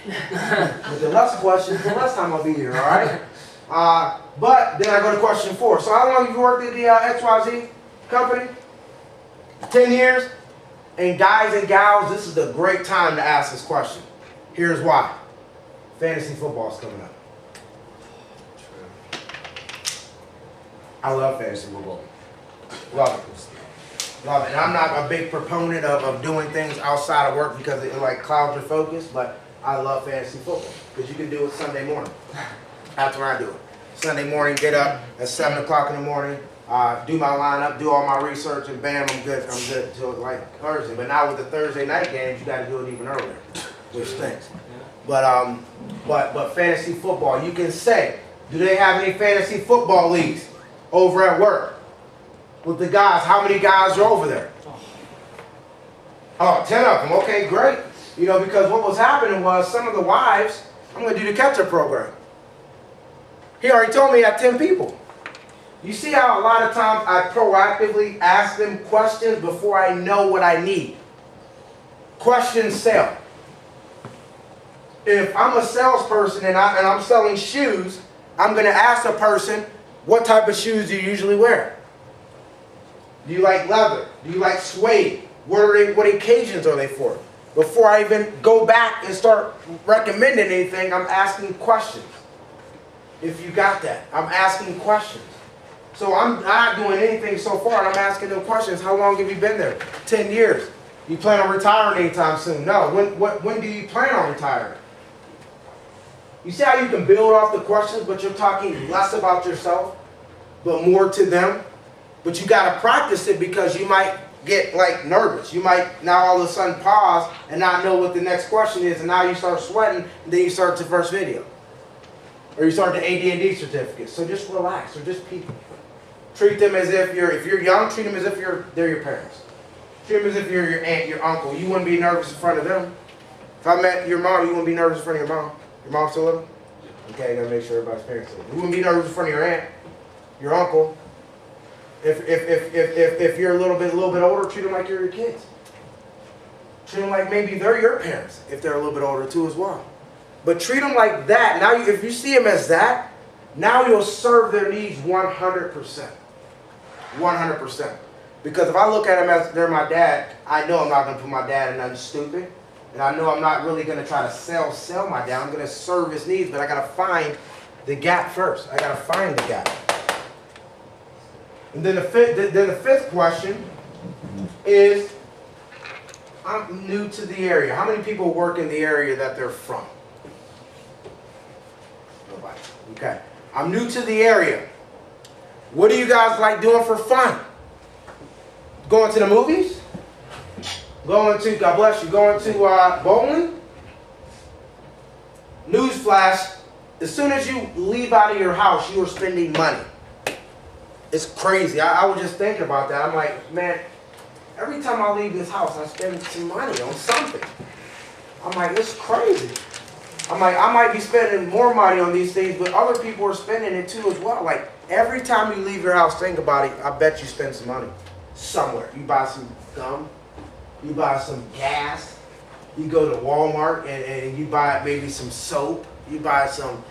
With the less questions, the less time I'll be here, all right? But then I go to question 4. So how long have you worked at the XYZ company? 10 years? And guys and gals, this is a great time to ask this question. Here's why. Fantasy football is coming up. I love fantasy football. Love it. Love it. And I'm not a big proponent of doing things outside of work because it like clouds your focus, but I love fantasy football because you can do it Sunday morning. That's when I do it. Sunday morning, get up at 7 o'clock in the morning, do my lineup, do all my research, and bam, I'm good. I'm good till like Thursday. But now with the Thursday night games, you got to do it even earlier, which stinks. But fantasy football, you can say, do they have any fantasy football leagues over at work? With the guys, how many guys are over there? Oh, 10 of them. Okay, great. You know, because what was happening was some of the wives, I'm going to do the catch-up program. He already told me he had 10 people. You see how a lot of times I proactively ask them questions before I know what I need. Questions sell. If I'm a salesperson and I'm selling shoes, I'm going to ask a person, what type of shoes do you usually wear? Do you like leather? Do you like suede? What occasions are they for? Before I even go back and start recommending anything, I'm asking questions. If you got that, I'm asking questions. So I'm not doing anything so far, and I'm asking them questions. How long have you been there? 10 years. You plan on retiring anytime soon? No. When do you plan on retiring? You see how you can build off the questions, but you're talking less about yourself, but more to them? But you got to practice it because you might get like nervous. You might now all of a sudden pause and not know what the next question is, and now you start sweating, and then you start the first video. Or you start the AD&D certificate. So just relax. They're just people. Treat them as if you're young, treat them as if they're your parents. Treat them as if you're your aunt, your uncle. You wouldn't be nervous in front of them. If I met your mom, you wouldn't be nervous in front of your mom. Your mom still living? Okay, gotta make sure everybody's parents live. You wouldn't be nervous in front of your aunt, your uncle. If you're a little bit older, treat them like you're your kids. Treat them like maybe they're your parents if they're a little bit older too as well. But treat them like that. Now, if you see them as that, now you'll serve their needs 100%. 100%. Because if I look at them as they're my dad, I know I'm not going to put my dad in nothing stupid. And I know I'm not really going to try to sell my dad. I'm going to serve his needs, but I got to find the gap first. I got to find the gap. And then the fifth question is, I'm new to the area. How many people work in the area that they're from? Nobody. Okay. I'm new to the area. What do you guys like doing for fun? Going to the movies? Going to, God bless you, going to bowling? Newsflash, as soon as you leave out of your house, you are spending money. It's crazy. I was just thinking about that. I'm like, man, every time I leave this house, I spend some money on something. I'm like, it's crazy. I'm like, I might be spending more money on these things, but other people are spending it too as well. Like, every time you leave your house, think about it, I bet you spend some money somewhere. You buy some gum, you buy some gas, you go to Walmart and you buy maybe some soap, you buy some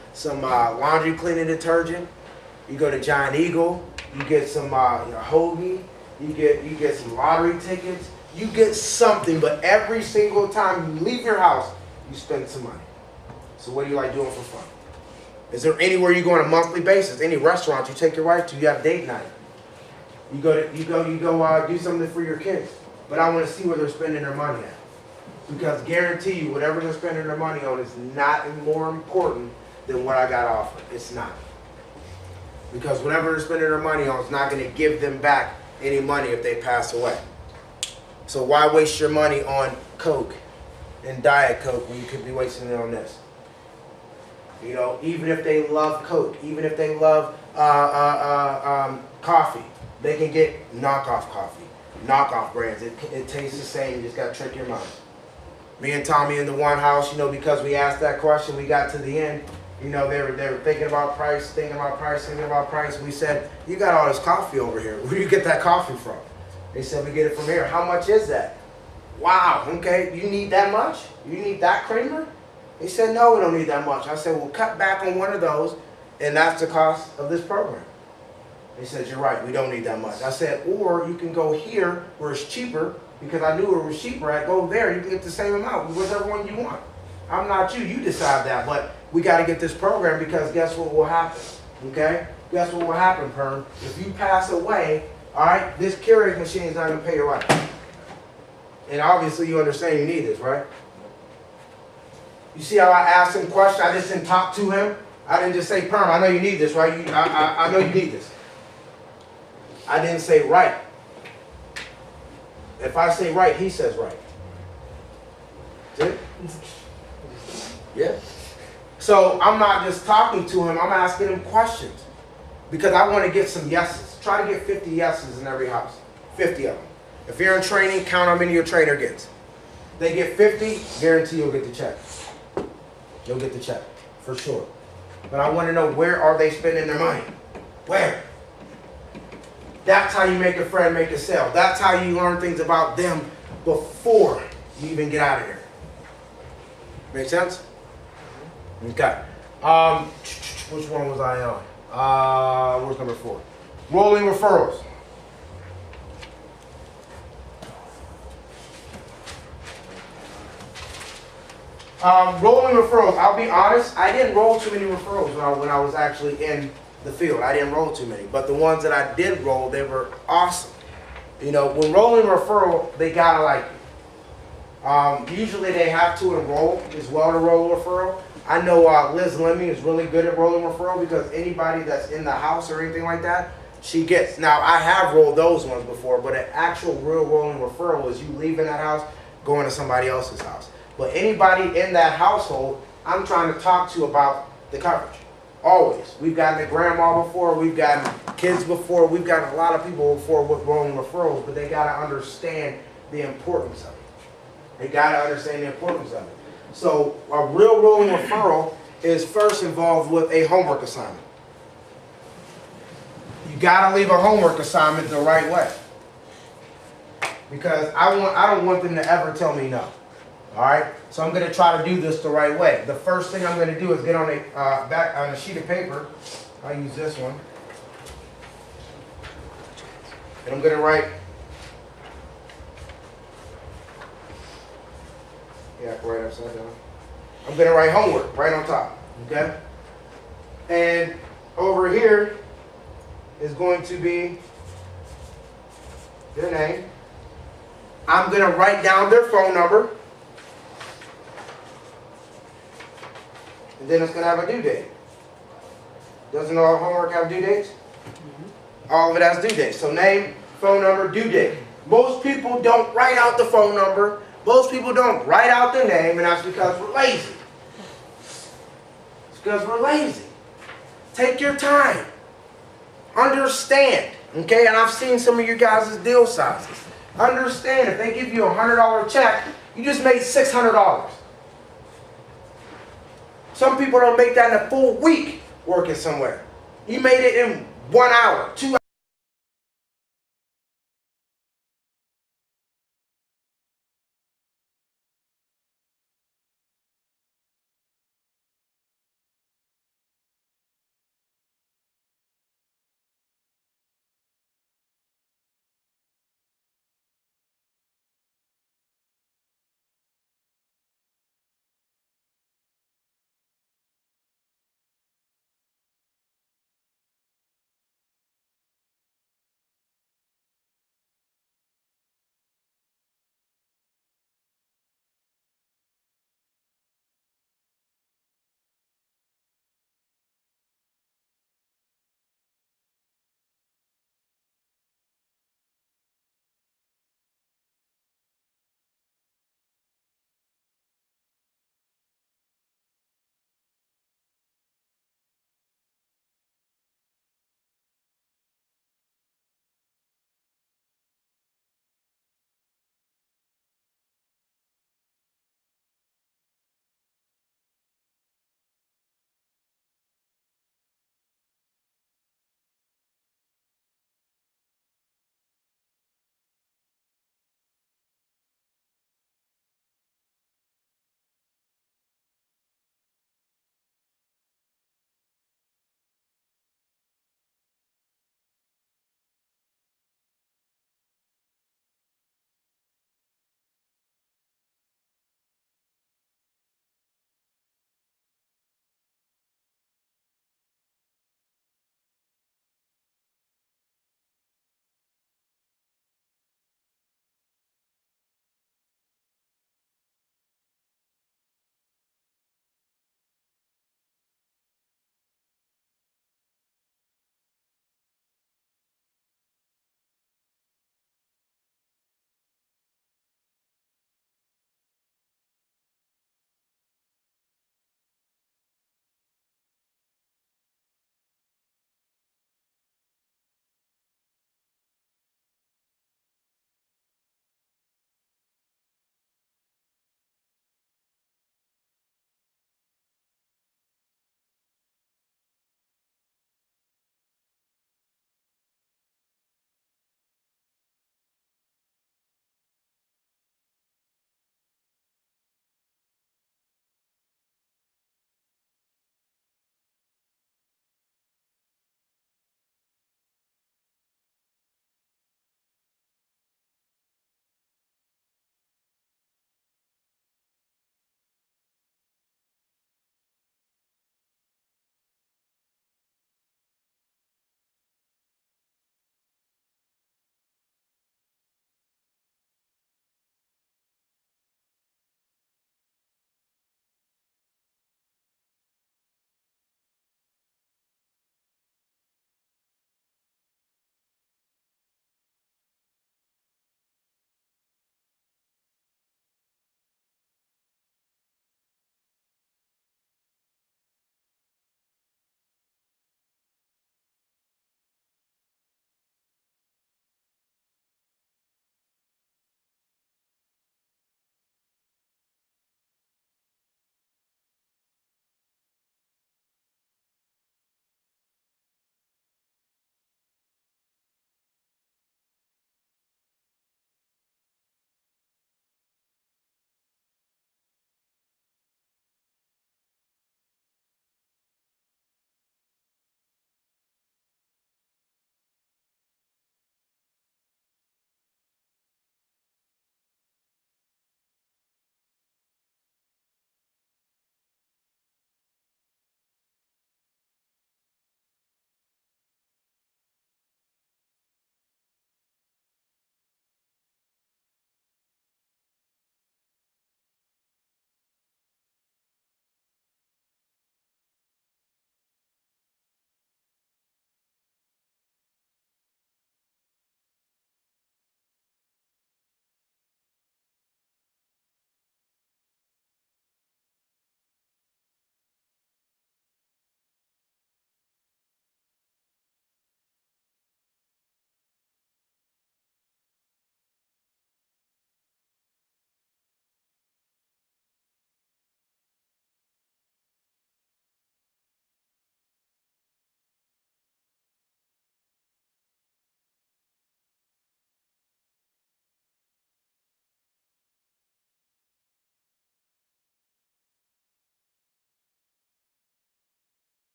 laundry cleaning detergent, you go to Giant Eagle, you get some hoagie, you get some lottery tickets, you get something, but every single time you leave your house, you spend some money. So what do you like doing for fun? Is there anywhere you go on a monthly basis? Any restaurant you take your wife to? You have date night. You go do something for your kids. But I want to see where they're spending their money at, because guarantee you, whatever they're spending their money on is not more important than what I got offered. It's not, because whatever they're spending their money on is not going to give them back any money if they pass away. So why waste your money on Coke and Diet Coke when you could be wasting it on this? You know, even if they love Coke, even if they love coffee, they can get knockoff coffee, knockoff brands. It tastes the same. You just got to trick your mind. Me and Tommy in the one house, you know, because we asked that question, we got to the end. You know, they were thinking about price. We said, you got all this coffee over here. Where do you get that coffee from? They said, we get it from here. How much is that? Wow, okay, you need that much? You need that creamer? He said, no, we don't need that much. I said, well, cut back on one of those, and that's the cost of this program. He said, you're right, we don't need that much. I said, or you can go here where it's cheaper, because I knew where it was cheaper at. Go there, you can get the same amount, whichever one you want. I'm not you, you decide that, but we got to get this program, because guess what will happen, okay? Guess what will happen, Perm? If you pass away, all right, this Keurig machine is not going to pay your life. And obviously you understand you need this, right? You see how I asked him questions? I just didn't talk to him. I didn't just say, Perm, I know you need this, right? I know you need this. I didn't say right. If I say right, he says right. That's it? Yeah. So I'm not just talking to him, I'm asking him questions. Because I want to get some yeses. Try to get 50 yeses in every house. 50 of them. If you're in training, count how many your trainer gets. They get 50, guarantee you'll get the check. You'll get the check, for sure. but I want to know where are they spending their money? Where? That's how you make a friend, make a sale. That's how you learn things about them before you even get out of there. Make sense? Okay. Which one was I on? Where's number 4? Rolling referrals. Rolling referrals. I'll be honest, I didn't roll too many referrals when I was actually in the field. I didn't roll too many, but the ones that I did roll, they were awesome. You know, when rolling referral, they gotta like you. Usually they have to enroll as well to roll a referral. I know Liz Lemmy is really good at rolling referral because anybody that's in the house or anything like that, she gets. Now, I have rolled those ones before, but an actual real rolling referral is you leaving that house, going to somebody else's house. But anybody in that household, I'm trying to talk to about the coverage. Always. We've gotten a grandma before, we've gotten kids before, we've gotten a lot of people before with rolling referrals, but they got to understand the importance of it. They got to understand the importance of it. So a real rolling referral is first involved with a homework assignment. You got to leave a homework assignment the right way. Because I don't want them to ever tell me no. All right? So I'm going to try to do this the right way. The first thing I'm going to do is get on a sheet of paper. I'll use this one. And I'm going to write. Yeah, right upside down. I'm going to write homework right on top. Okay? And over here is going to be their name. I'm going to write down their phone number. And then it's going to have a due date. Doesn't all homework have due dates? Mm-hmm. All of it has due dates. So name, phone number, due date. Most people don't write out the phone number. Most people don't write out their name, and that's because we're lazy. It's because we're lazy. Take your time. Understand. Okay? And I've seen some of you guys' deal sizes. Understand, if they give you a $100 check, you just made $600. Some people don't make that in a full week working somewhere. You made it in 1 hour, 2 hours.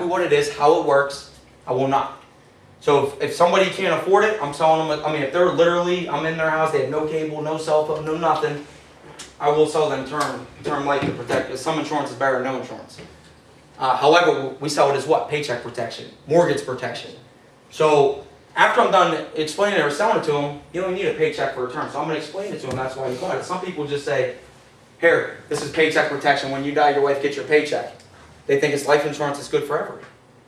what it is, how it works, I will not. So if somebody can't afford it, I'm selling them, I mean, if they're literally, I'm in their house, they have no cable, no cell phone, no nothing, I will sell them term life to protect, because some insurance is better than no insurance. However, we sell it as what? Paycheck protection, mortgage protection. So after I'm done explaining it or selling it to them, you only need a paycheck for a term. So I'm going to explain it to them, that's why you got it. Some people just say, here, this is paycheck protection. When you die, your wife gets your paycheck. They think it's life insurance, it's good forever.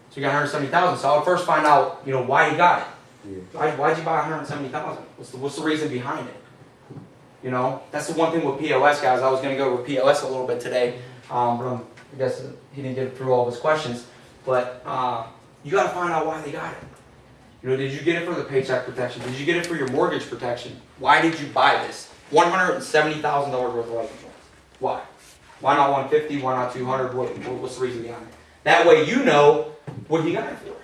So you got $170,000. So I'll first find out, why you got it. Why'd you buy $170,000? What's the reason behind it? That's the one thing with POS, guys. I was going to go over POS a little bit today, but I guess he didn't get through all of his questions. But you got to find out why they got it. Did you get it for the paycheck protection? Did you get it for your mortgage protection? Why did you buy this? $170,000 worth of life insurance. Why? Why not 150? Why not 200? What's the reason behind it? That way you know what you got it for.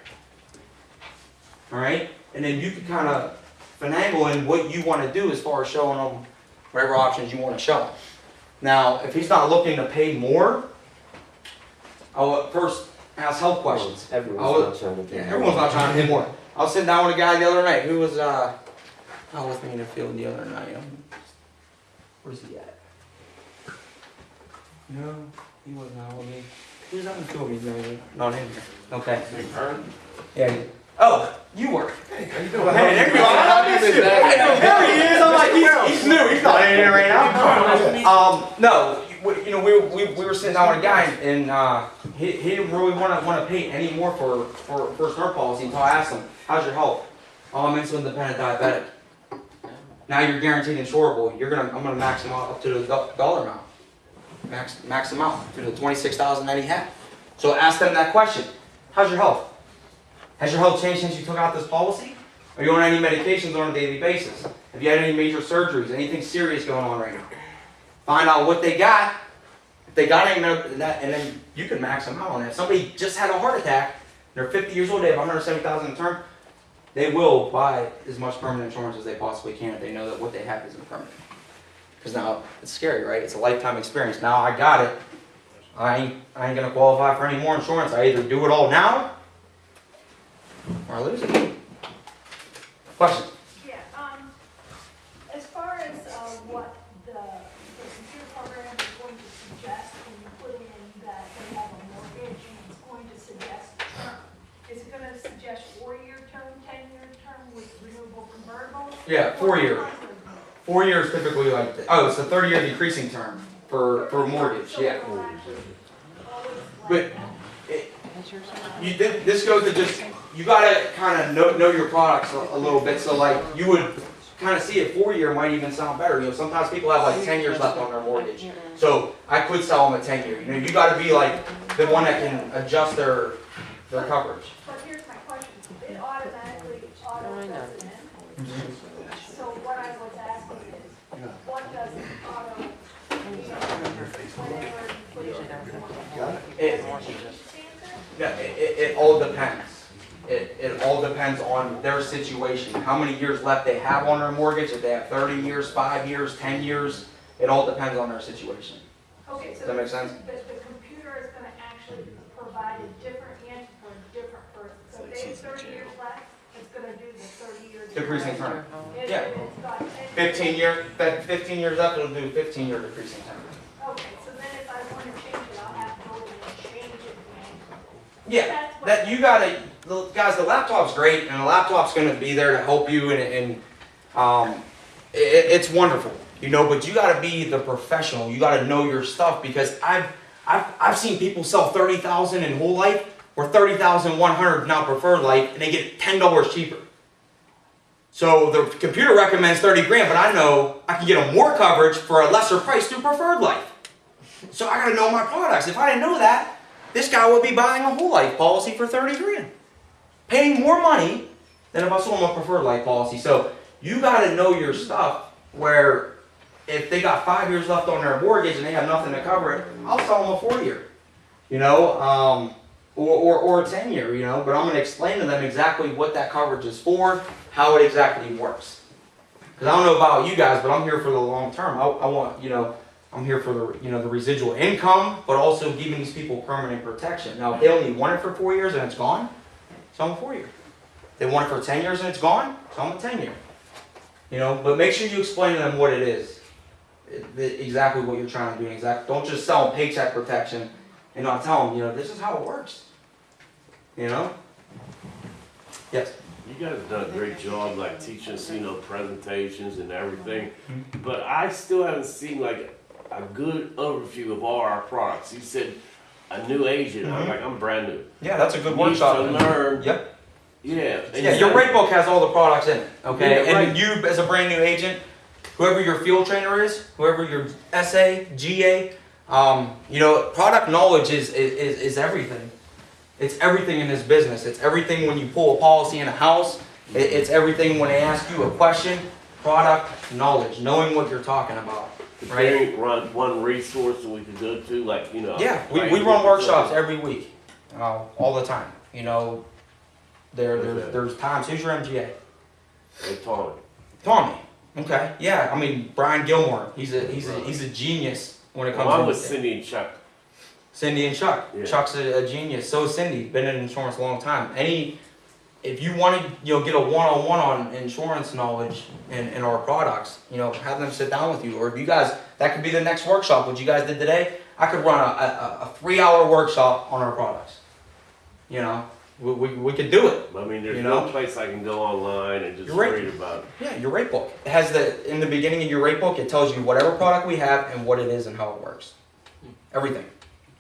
All right? And then you can kind of finagle in what you want to do as far as showing them whatever options you want to show them. Now, if he's not looking to pay more, I'll first ask health questions. Everyone's not trying to pay more. I was sitting down with a guy the other night who was with me in the field the other night. Where's he at? No, he wasn't out with me. He was out in the field with me. Not in here. Okay. Yeah. Oh, you were. Hey, how you doing? Hey, there you are. I missed you. There he is. I'm like, he's new. He's not in here right now. No, we were sitting down with a guy, and he didn't really want to pay any more for first term policy until I asked him, "How's your health?" "Oh, I'm insulin dependent diabetic." Now you're guaranteed insurable. I'm gonna max him out up to the dollar amount. Max him out to the $26,000 that he had. So ask them that question. How's your health? Has your health changed since you took out this policy? Are you on any medications on a daily basis? Have you had any major surgeries? Anything serious going on right now? Find out what they got. If they got any, and then you can max them out on that. If somebody just had a heart attack, they're 50 years old, they have $170,000 in term, they will buy as much permanent insurance as they possibly can if they know that what they have isn't permanent. Because now, it's scary, right? It's a lifetime experience. Now I got it. I ain't going to qualify for any more insurance. I either do it all now, or I lose it. Questions? Yeah, as far as what the computer program is going to suggest when you put in that they have a mortgage and it's going to suggest term, is it going to suggest 4-year term, 10-year term with renewable convertible? Yeah, 4-year. 4 years typically like, it's a 30-year decreasing term for mortgage, yeah. But this goes to just, you gotta kind of know your products a little bit. So like you would kind of see a 4-year might even sound better. Sometimes people have like 10 years left on their mortgage. So I could sell them a 10-year. You gotta be like the one that can adjust their coverage. But here's my question, it automatically auto-does it in? So what I was asking is, what does auto mean whenever you put It all depends. It all depends on their situation, how many years left they have on their mortgage, if they have 30 years, 5 years, 10 years, it all depends on their situation. Okay, so Does that make sense? The computer is going to actually provide a different answer for a different person. So if they have 30 years left, it's going to do the 30 years. Decreasing term. If Yeah. it's got 10 15 years up, it'll do 15-year decreasing term. Okay, so then if I want to change it, I'll have to go in and change it again. Yeah, that you gotta, guys, the laptop's great, and the laptop's gonna be there to help you, and it's wonderful, but you gotta be the professional. You gotta know your stuff, because I've seen people sell $30,000 in whole life, or $30,100 now preferred life, and they get $10 cheaper. So the computer recommends 30 grand, but I know I can get them more coverage for a lesser price through preferred life. So I gotta know my products. If I didn't know that, this guy would be buying a whole life policy for 30 grand. Paying more money than if I sold him a preferred life policy. So you gotta know your stuff, where if they got 5 years left on their mortgage and they have nothing to cover it, I'll sell them a 4-year, or a 10-year, but I'm gonna explain to them exactly what that coverage is for, how it exactly works. Because I don't know about you guys, but I'm here for the long term. I want, I'm here for the, the residual income, but also giving these people permanent protection. Now, if they only want it for 4 years and it's gone, so I'm a 4 year. If they want it for 10 years and it's gone, so I'm a 10 year. But make sure you explain to them what it is. Exactly what you're trying to do. Don't just sell them paycheck protection and not tell them, this is how it works. Yes. You guys have done a great job, like teaching us, presentations and everything. But I still haven't seen like a good overview of all our products. You said a new agent. I'm brand new. Yeah, that's a good Need workshop. to learn. Yep. Yeah. Yeah, your rate book has all the products in it. Okay, Yeah, and right. you as a brand new agent, whoever your field trainer is, whoever your SA, GA, product knowledge is everything. It's everything in this business. It's everything when you pull a policy in a house. It's everything when they ask you a question. Product knowledge, knowing what you're talking about. Right? Right. Run one resource that we could go to, Yeah, we run workshops every week, all the time. There's times. Who's your MGA? Hey, Tommy. Tommy. Okay. Yeah. I mean Brian Gilmore. He's a genius when it comes I'm to with Cindy and Chuck. Cindy and Chuck. Yeah. Chuck's a genius. So is Cindy. Been in insurance a long time. If you want to get a one-on-one on insurance knowledge and our products, have them sit down with you. Or if you guys, that could be the next workshop. What you guys did today, I could run a 3-hour workshop on our products. We could do it. I mean, there's no place I can go online and just You're right. read about it. Yeah, your rate book. It has in the beginning of your rate book, it tells you whatever product we have and what it is and how it works. Everything.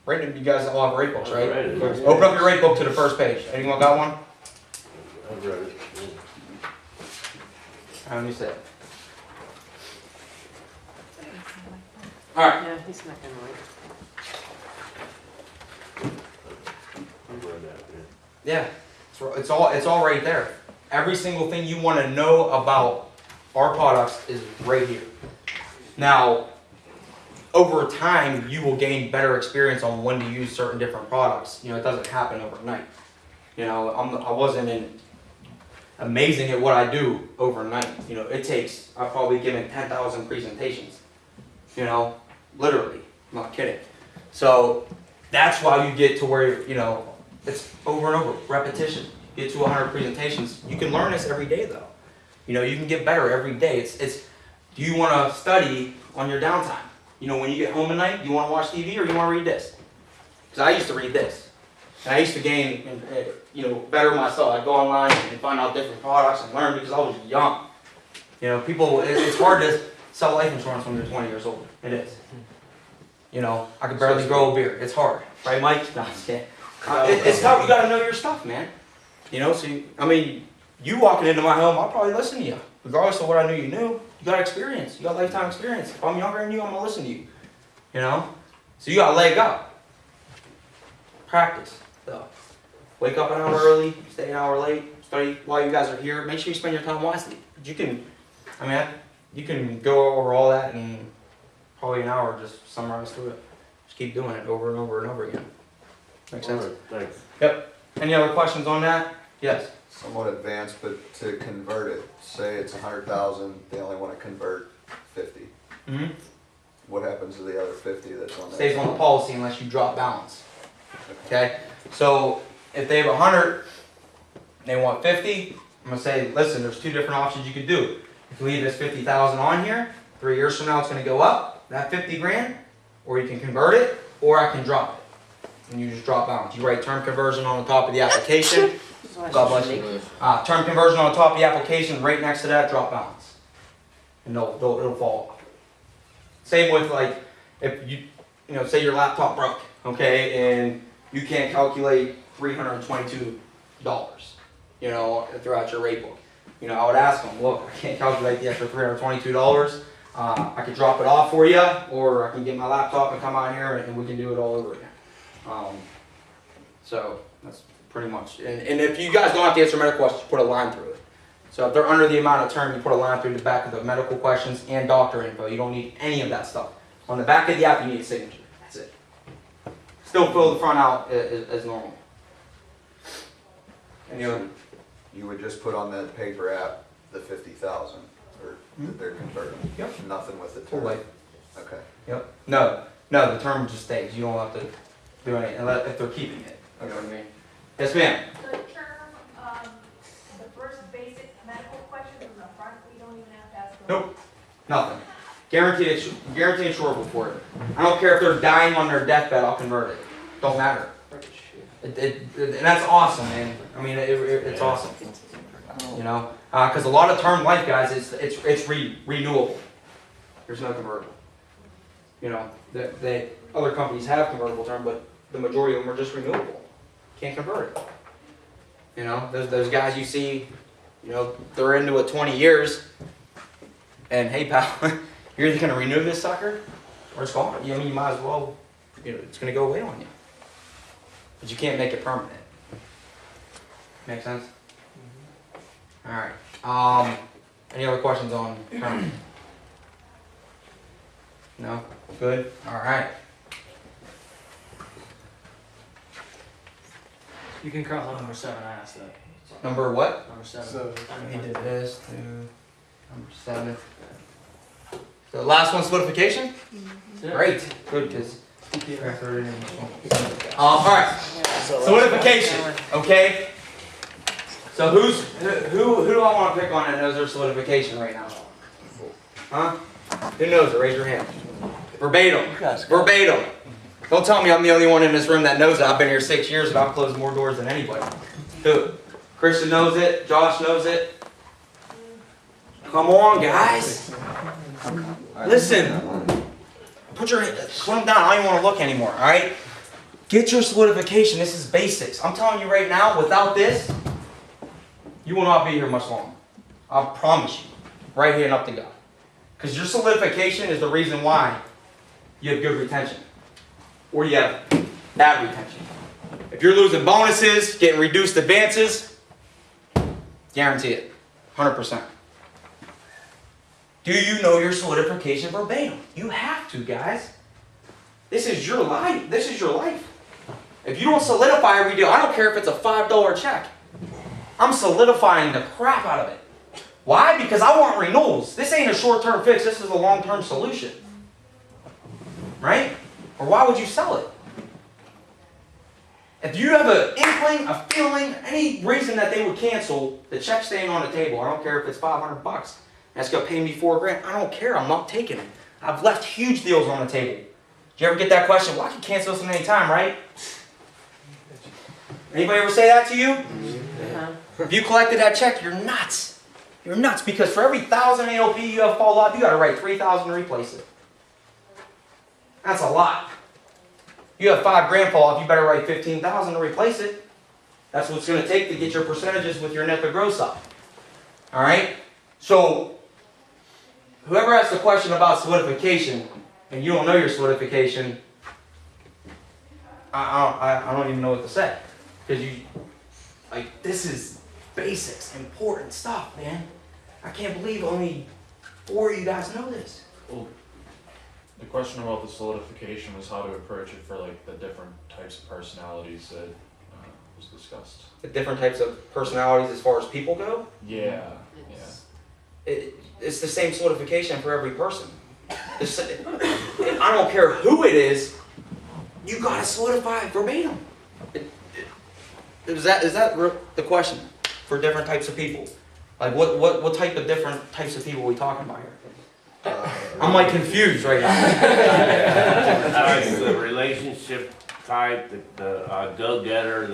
Right? You guys all have rate books, right? I've read it. Open up your rate book to the first page. Anyone got one? I've read it. How many said? Alright. Yeah, he's not gonna wait. I've read that, Yeah. It's all right there. Every single thing you want to know about our products is right here. Now, over time, you will gain better experience on when to use certain different products. It doesn't happen overnight. I wasn't amazing at what I do overnight. It takes, I've probably given 10,000 presentations. Literally, I'm not kidding. So that's why you get to where, it's over and over, repetition. Get to 100 presentations. You can learn this every day though. You can get better every day. It's do you want to study on your downtime? When you get home at night, do you want to watch TV or do you want to read this? Because I used to read this. And I used to gain, better myself. I'd go online and find out different products and learn because I was young. It's hard to sell life insurance when you're 20 years old. It is. I could barely grow a beard. It's hard. Right, Mike? No, I'm just kidding. It's tough. You got to know your stuff, man. You walking into my home, I'll probably listen to you. Regardless of what I knew you knew. You got experience. You got lifetime experience. If I'm younger than you, I'm going to listen to you. So you got a leg up. Practice, though. Wake up an hour early, stay an hour late, study while you guys are here. Make sure you spend your time wisely. You can go over all that in probably an hour, just summarize through it. Just keep doing it over and over and over again. Make sense? All right, thanks. Yep. Any other questions on that? Yes. Somewhat advanced, but to convert it, say it's 100,000, they only want to convert 50. Mm-hmm. What happens to the other 50 that's on that? Stays on the policy unless you drop balance. Okay? So if they have 100, they want 50, I'm gonna say, listen, there's two different options you could do. You can leave this 50,000 on here, 3 years from now it's gonna go up, that 50 grand, or you can convert it, or I can drop it. And you just drop balance. You write term conversion on the top of the application. God bless you. Term conversion on the top of the application, right next to that, drop balance. And it'll fall off. Same with if you say your laptop broke, okay, and you can't calculate $322, throughout your rate book. I would ask them, look, I can't calculate the extra $322. I could drop it off for you, or I can get my laptop and come out here and we can do it all over again. So that's pretty much. And if you guys don't have to answer medical questions, put a line through it. So if they're under the amount of term, you put a line through the back of the medical questions and doctor info. You don't need any of that stuff. On the back of the app, you need a signature. That's it. Still fill the front out as normal. Any other? You would just put on that paper app the 50,000, or that they're converting. Yep. Nothing with the Full term. life. Okay. Yep. No, the term just stays. You don't have to do anything unless if they're keeping it. You know what I mean? Yes, ma'am. The term, the first basic medical question from the front, we don't even have to ask them. Nope. Nothing. Guaranteed insurable for it. I don't care if they're dying on their deathbed. I'll convert it. Don't matter. And that's awesome, man. I mean, it's awesome. You know, because a lot of term life, guys, it's renewable. There's no convertible. You know, the other companies have convertible term, but the majority of them are just renewable. Can't convert it. You know, those guys you see, you know, they're into it 20 years, and hey, pal, you're either going to renew this sucker or it's gone. I mean, you might as well, you know, it's going to go away on you. But you can't make it permanent. Make sense? All right. Any other questions on term? No? Good? All right. You can cross out number 7, I asked that. Number what? Number 7. So, He did this to number 7. The last one, solidification? Great. Good, because all right. Solidification. Okay. So who do I want to pick on that knows their solidification right now? Huh? Who knows it? Raise your hand. Verbatim. Verbatim. Don't tell me I'm the only one in this room that knows it. I've been here 6 years and I've closed more doors than anybody. Who? Christian knows it. Josh knows it. Come on, guys. Listen. Put them down. I don't even want to look anymore. All right. Get your solidification. This is basics. I'm telling you right now. Without this, you will not be here much longer. I promise you. Right here and up to God. Because your solidification is the reason why you have good retention. Or you have bad retention. If you're losing bonuses, getting reduced advances, guarantee it. 100%. Do you know your solidification verbatim? You have to, guys. This is your life. This is your life. If you don't solidify every deal, I don't care if it's a $5 check. I'm solidifying the crap out of it. Why? Because I want renewals. This ain't a short-term fix. This is a long-term solution. Right? Or why would you sell it? If you have an inkling, a feeling, any reason that they would cancel, the check staying on the table. I don't care if it's $500. That's going to pay me $4,000. I don't care. I'm not taking it. I've left huge deals on the table. Did you ever get that question? Well, I can cancel this at any time, right? Anybody ever say that to you? If you collected that check, you're nuts. You're nuts because for every 1,000 AOP you have fall off, you got to write 3,000 to replace it. That's a lot. You have $5,000 fall off, you better write 15,000 to replace it. That's what it's going to take to get your percentages with your net to gross up. All right. So whoever asks the question about solidification and you don't know your solidification, I don't even know what to say because this is basics, important stuff, man. I can't believe only 4 of you guys know this. Well, the question about the solidification was how to approach it for like the different types of personalities that was discussed. The different types of personalities as far as people go? Yeah. It's the same solidification for every person. I don't care who it is, you gotta solidify it verbatim. Is that the question for different types of people? Like what type of different types of people are we talking about here? I'm like confused right now. The relationship type, the go-getter,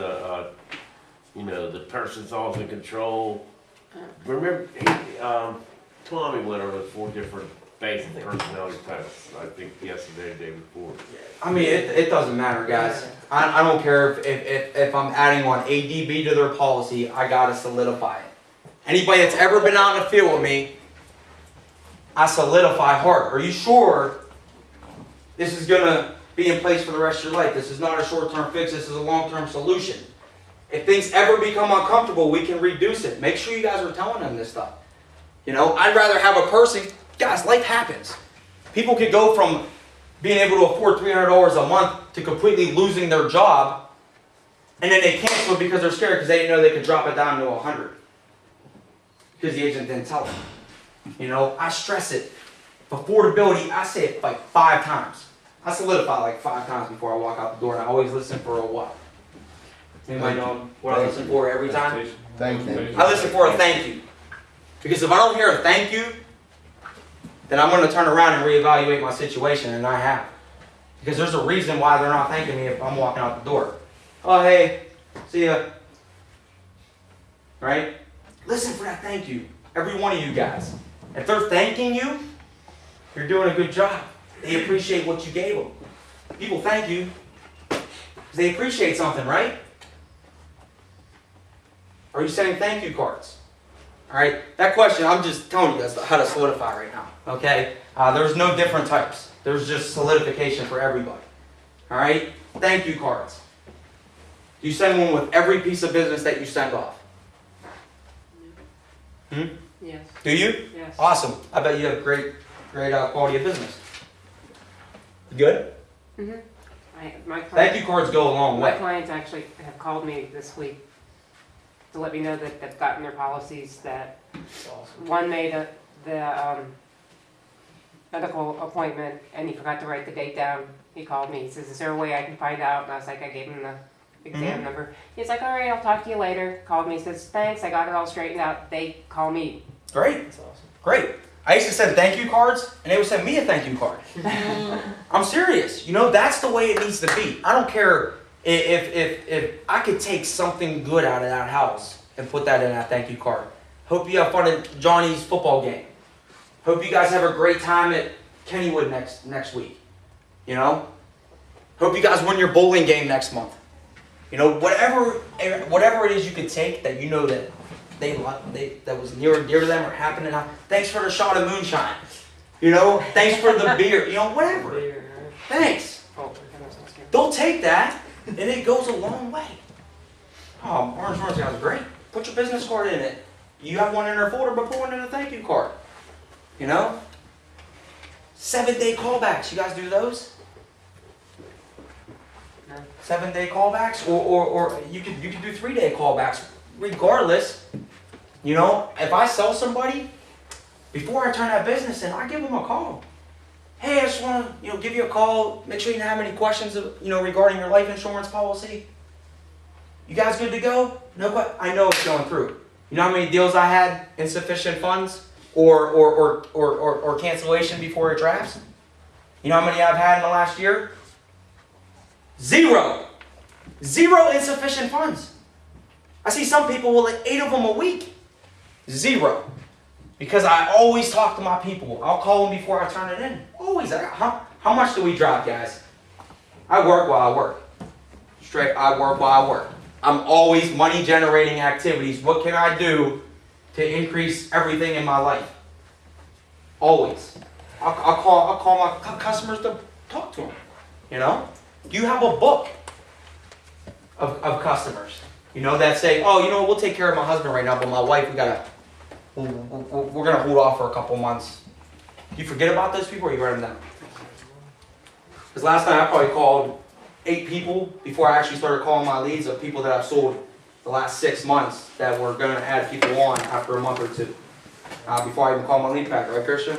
the person's always in control. Remember, Tommy went over the 4 different basic personality types, I think yesterday or the day before. I mean, it doesn't matter, guys. I don't care if I'm adding on ADB to their policy, I gotta solidify it. Anybody that's ever been out in the field with me, I solidify hard. Are you sure this is gonna be in place for the rest of your life? This is not a short-term fix, this is a long-term solution. If things ever become uncomfortable, we can reduce it. Make sure you guys are telling them this stuff. You know, I'd rather have a person, guys, life happens. People could go from being able to afford $300 a month to completely losing their job, and then they cancel it because they're scared because they didn't know they could drop it down to 100 because the agent didn't tell them. You know, I stress it affordability, I say it like 5 times. I solidify like 5 times before I walk out the door, and I always listen for a what? Anybody know what I listen for every time? Thank you. I listen for a thank you. Because if I don't hear a thank you, then I'm going to turn around and reevaluate my situation, and I have. Because there's a reason why they're not thanking me if I'm walking out the door. Oh, hey, see ya. Right? Listen for that thank you. Every one of you guys. If they're thanking you, you're doing a good job. They appreciate what you gave them. People thank you because they appreciate something, right? Are you sending thank you cards? All right, that question, I'm just telling you guys how to solidify right now, okay? There's no different types. There's just solidification for everybody. All right, thank you cards. Do you send one with every piece of business that you send off? Yes. Do you? Yes. Awesome. I bet you have great quality of business. You good? My Thank you cards go a long My way. clients actually have called me this week to let me know that they've gotten their policies, that one made the medical appointment and he forgot to write the date down. He called me. He says, is there a way I can find out? And I was like, I gave him the exam number. He's like, all right, I'll talk to you later. Called me, says, thanks, I got it all straightened out. They call me. Great. That's awesome. Great. I used to send thank you cards, and they would send me a thank you card. I'm serious. You know, that's the way it needs to be. I don't care if I could take something good out of that house and put that in that thank you card. Hope you have fun at Johnny's football game. Hope you guys have a great time at Kennywood next week. You know? Hope you guys win your bowling game next month. You know, whatever it is you could take that you know that that was near to them or happening. Thanks for the shot of moonshine. You know, thanks for the beer. You know, whatever. Thanks. They'll take that, and it goes a long way. Oh, Orange sounds great. Put your business card in it. You have one in their folder, but put one in a thank you card. You know? 7-day callbacks. You guys do those? 7-day callbacks, or you could do 3-day callbacks. Regardless, you know, if I sell somebody, before I turn that business in, I give them a call. Hey, I just want to, give you a call. Make sure you don't have any questions, regarding your life insurance policy. You guys good to go? No, but I know it's going through. You know how many deals I had, insufficient funds, or cancellation before it drafts? You know how many I've had in the last year? 0. 0 insufficient funds. I see some people with like 8 of them a week. 0. Because I always talk to my people. I'll call them before I turn it in. Always. How much do we drop, guys? I work while I work. Straight, I work while I work. I'm always money generating activities. What can I do to increase everything in my life? Always. I'll call my customers to talk to them. You know? Do you have a book of customers? That say, oh, we'll take care of my husband right now, but my wife, we're gonna hold off for a couple months. Do you forget about those people, or you write them down? Because last night I probably called 8 people before I actually started calling my leads of people that I've sold the last 6 months that were gonna add people on after a month or 2. Before I even call my lead pack, right, Christian?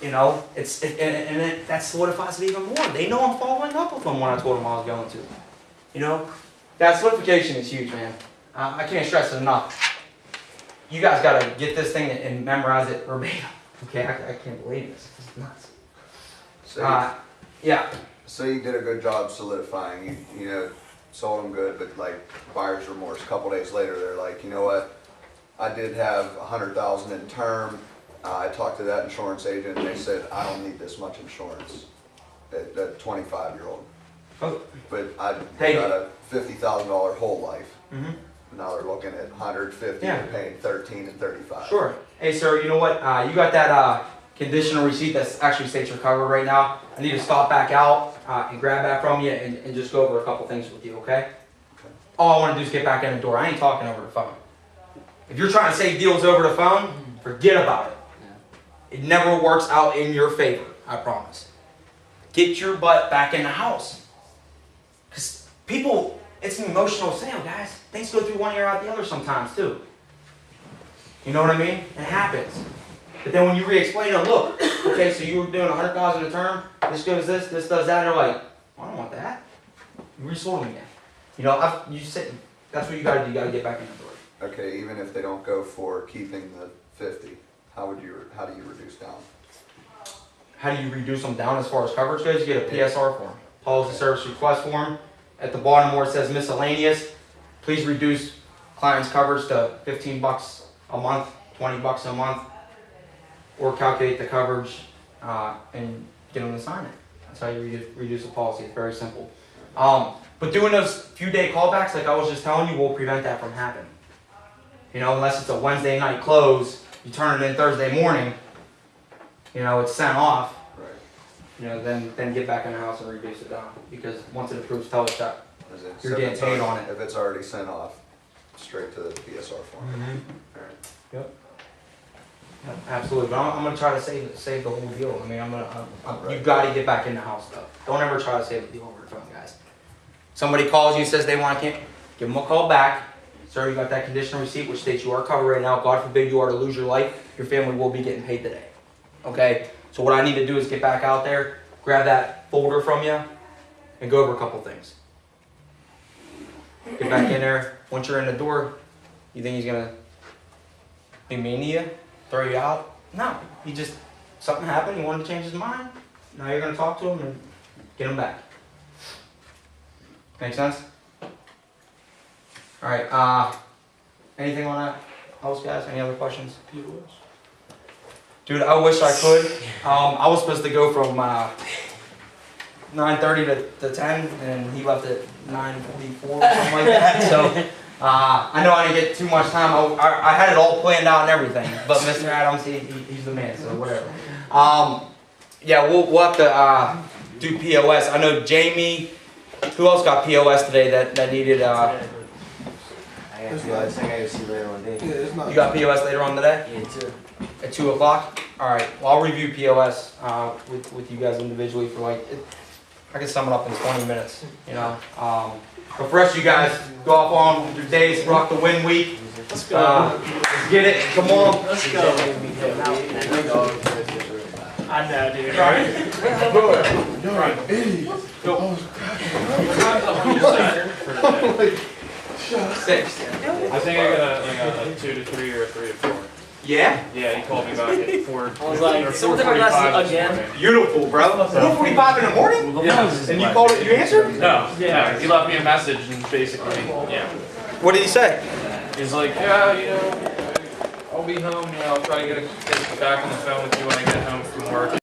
That solidifies it even more. They know I'm following up with them when I told them I was going to. That solidification is huge, man. I can't stress it enough. You guys got to get this thing and memorize it verbatim. Okay, I can't believe this. It's nuts. Yeah. So you did a good job solidifying. You sold them good, but like buyer's remorse. A couple days later, they're like, you know what? I did have $100,000 in term. I talked to that insurance agent, and they said I don't need this much insurance. That 25-year-old. Oh. But I got a $50,000 whole life. Mm-hmm. Now they're looking at $150,000 and paying $13,000 and $35,000. Sure. Hey, sir, you know what? You got that conditional receipt that actually states you're covered right now. I need to stop back out and grab that from you and just go over a couple things with you, okay? All I want to do is get back in the door. I ain't talking over the phone. If you're trying to save deals over the phone, forget about it. It never works out in your favor, I promise. Get your butt back in the house. Because people, it's an emotional sale, guys. Things go through one ear out the other sometimes, too. You know what I mean? It happens. But then when you re-explain it, look, okay, so you were doing 100,000 a term, this goes this does that, and they're like, I don't want that. You resold them again. You know, you said, that's what you gotta do, you gotta get back in the door. Okay, even if they don't go for keeping the 50, how do you reduce down? How do you reduce them down as far as coverage goes? You get a PSR form, policy service request form. At the bottom where it says miscellaneous, please reduce client's coverage to $15 a month, $20 a month, or calculate the coverage and get them to sign it. That's how you reduce the policy. It's very simple. But doing those few day callbacks, like I was just telling you, will prevent that from happening. You know, unless it's a Wednesday night close, you turn it in Thursday morning, you know, it's sent off. Right. You know, then get back in the house and reduce it down. Because once it approves telecheck, Is it- you're so getting if it's paid already- on it. If it's already sent off, straight to the PSR form. Alright. Yep. Yep, absolutely, but I'm gonna try to save the whole deal. I mean, you gotta get back in the house though. Don't ever try to save the deal over the phone, guys. Somebody calls you and says they want to give them a call back. Sir, you got that conditional receipt which states you are covered right now. God forbid you are to lose your life, your family will be getting paid today. Okay? So what I need to do is get back out there, grab that folder from you, and go over a couple things. Get back in there. Once you're in the door, you think he's gonna be mean to you? Throw you out? No. He just, something happened, he wanted to change his mind. Now you're gonna talk to him and get him back. Make sense? Alright, anything on that else, guys? Any other questions? Dude, I wish I could. I was supposed to go from 9:30 to 10, and he left at 9:44 or something like that. So I know I didn't get too much time. I had it all planned out and everything, but Mr. Adams, he's the man, so whatever. Yeah, we'll have to do POS. I know Jamie. Who else got POS today that needed? I got you. I think I gotta see later on day. You got POS later on today? Yeah, too. At 2 o'clock? Alright, well I'll review POS with you guys individually for like, I can sum it up in 20 minutes, you know. But for us, you guys, go off on your days, rock the win week. Let's go. Let's get it, come on. Let's go. I know, dude. Six. I think I got a 2 to 3 or a 3 to 4. Yeah? Yeah, he called me back at 4. I was like, someone took my glasses again. Beautiful, bro. 4:45 in the morning? And you called it, you answered? No, yeah, he left me a message and basically, yeah. What did he say? He's like, yeah, you know, I'll be home, you know, I'll try to get back on the phone with you when I get home from work.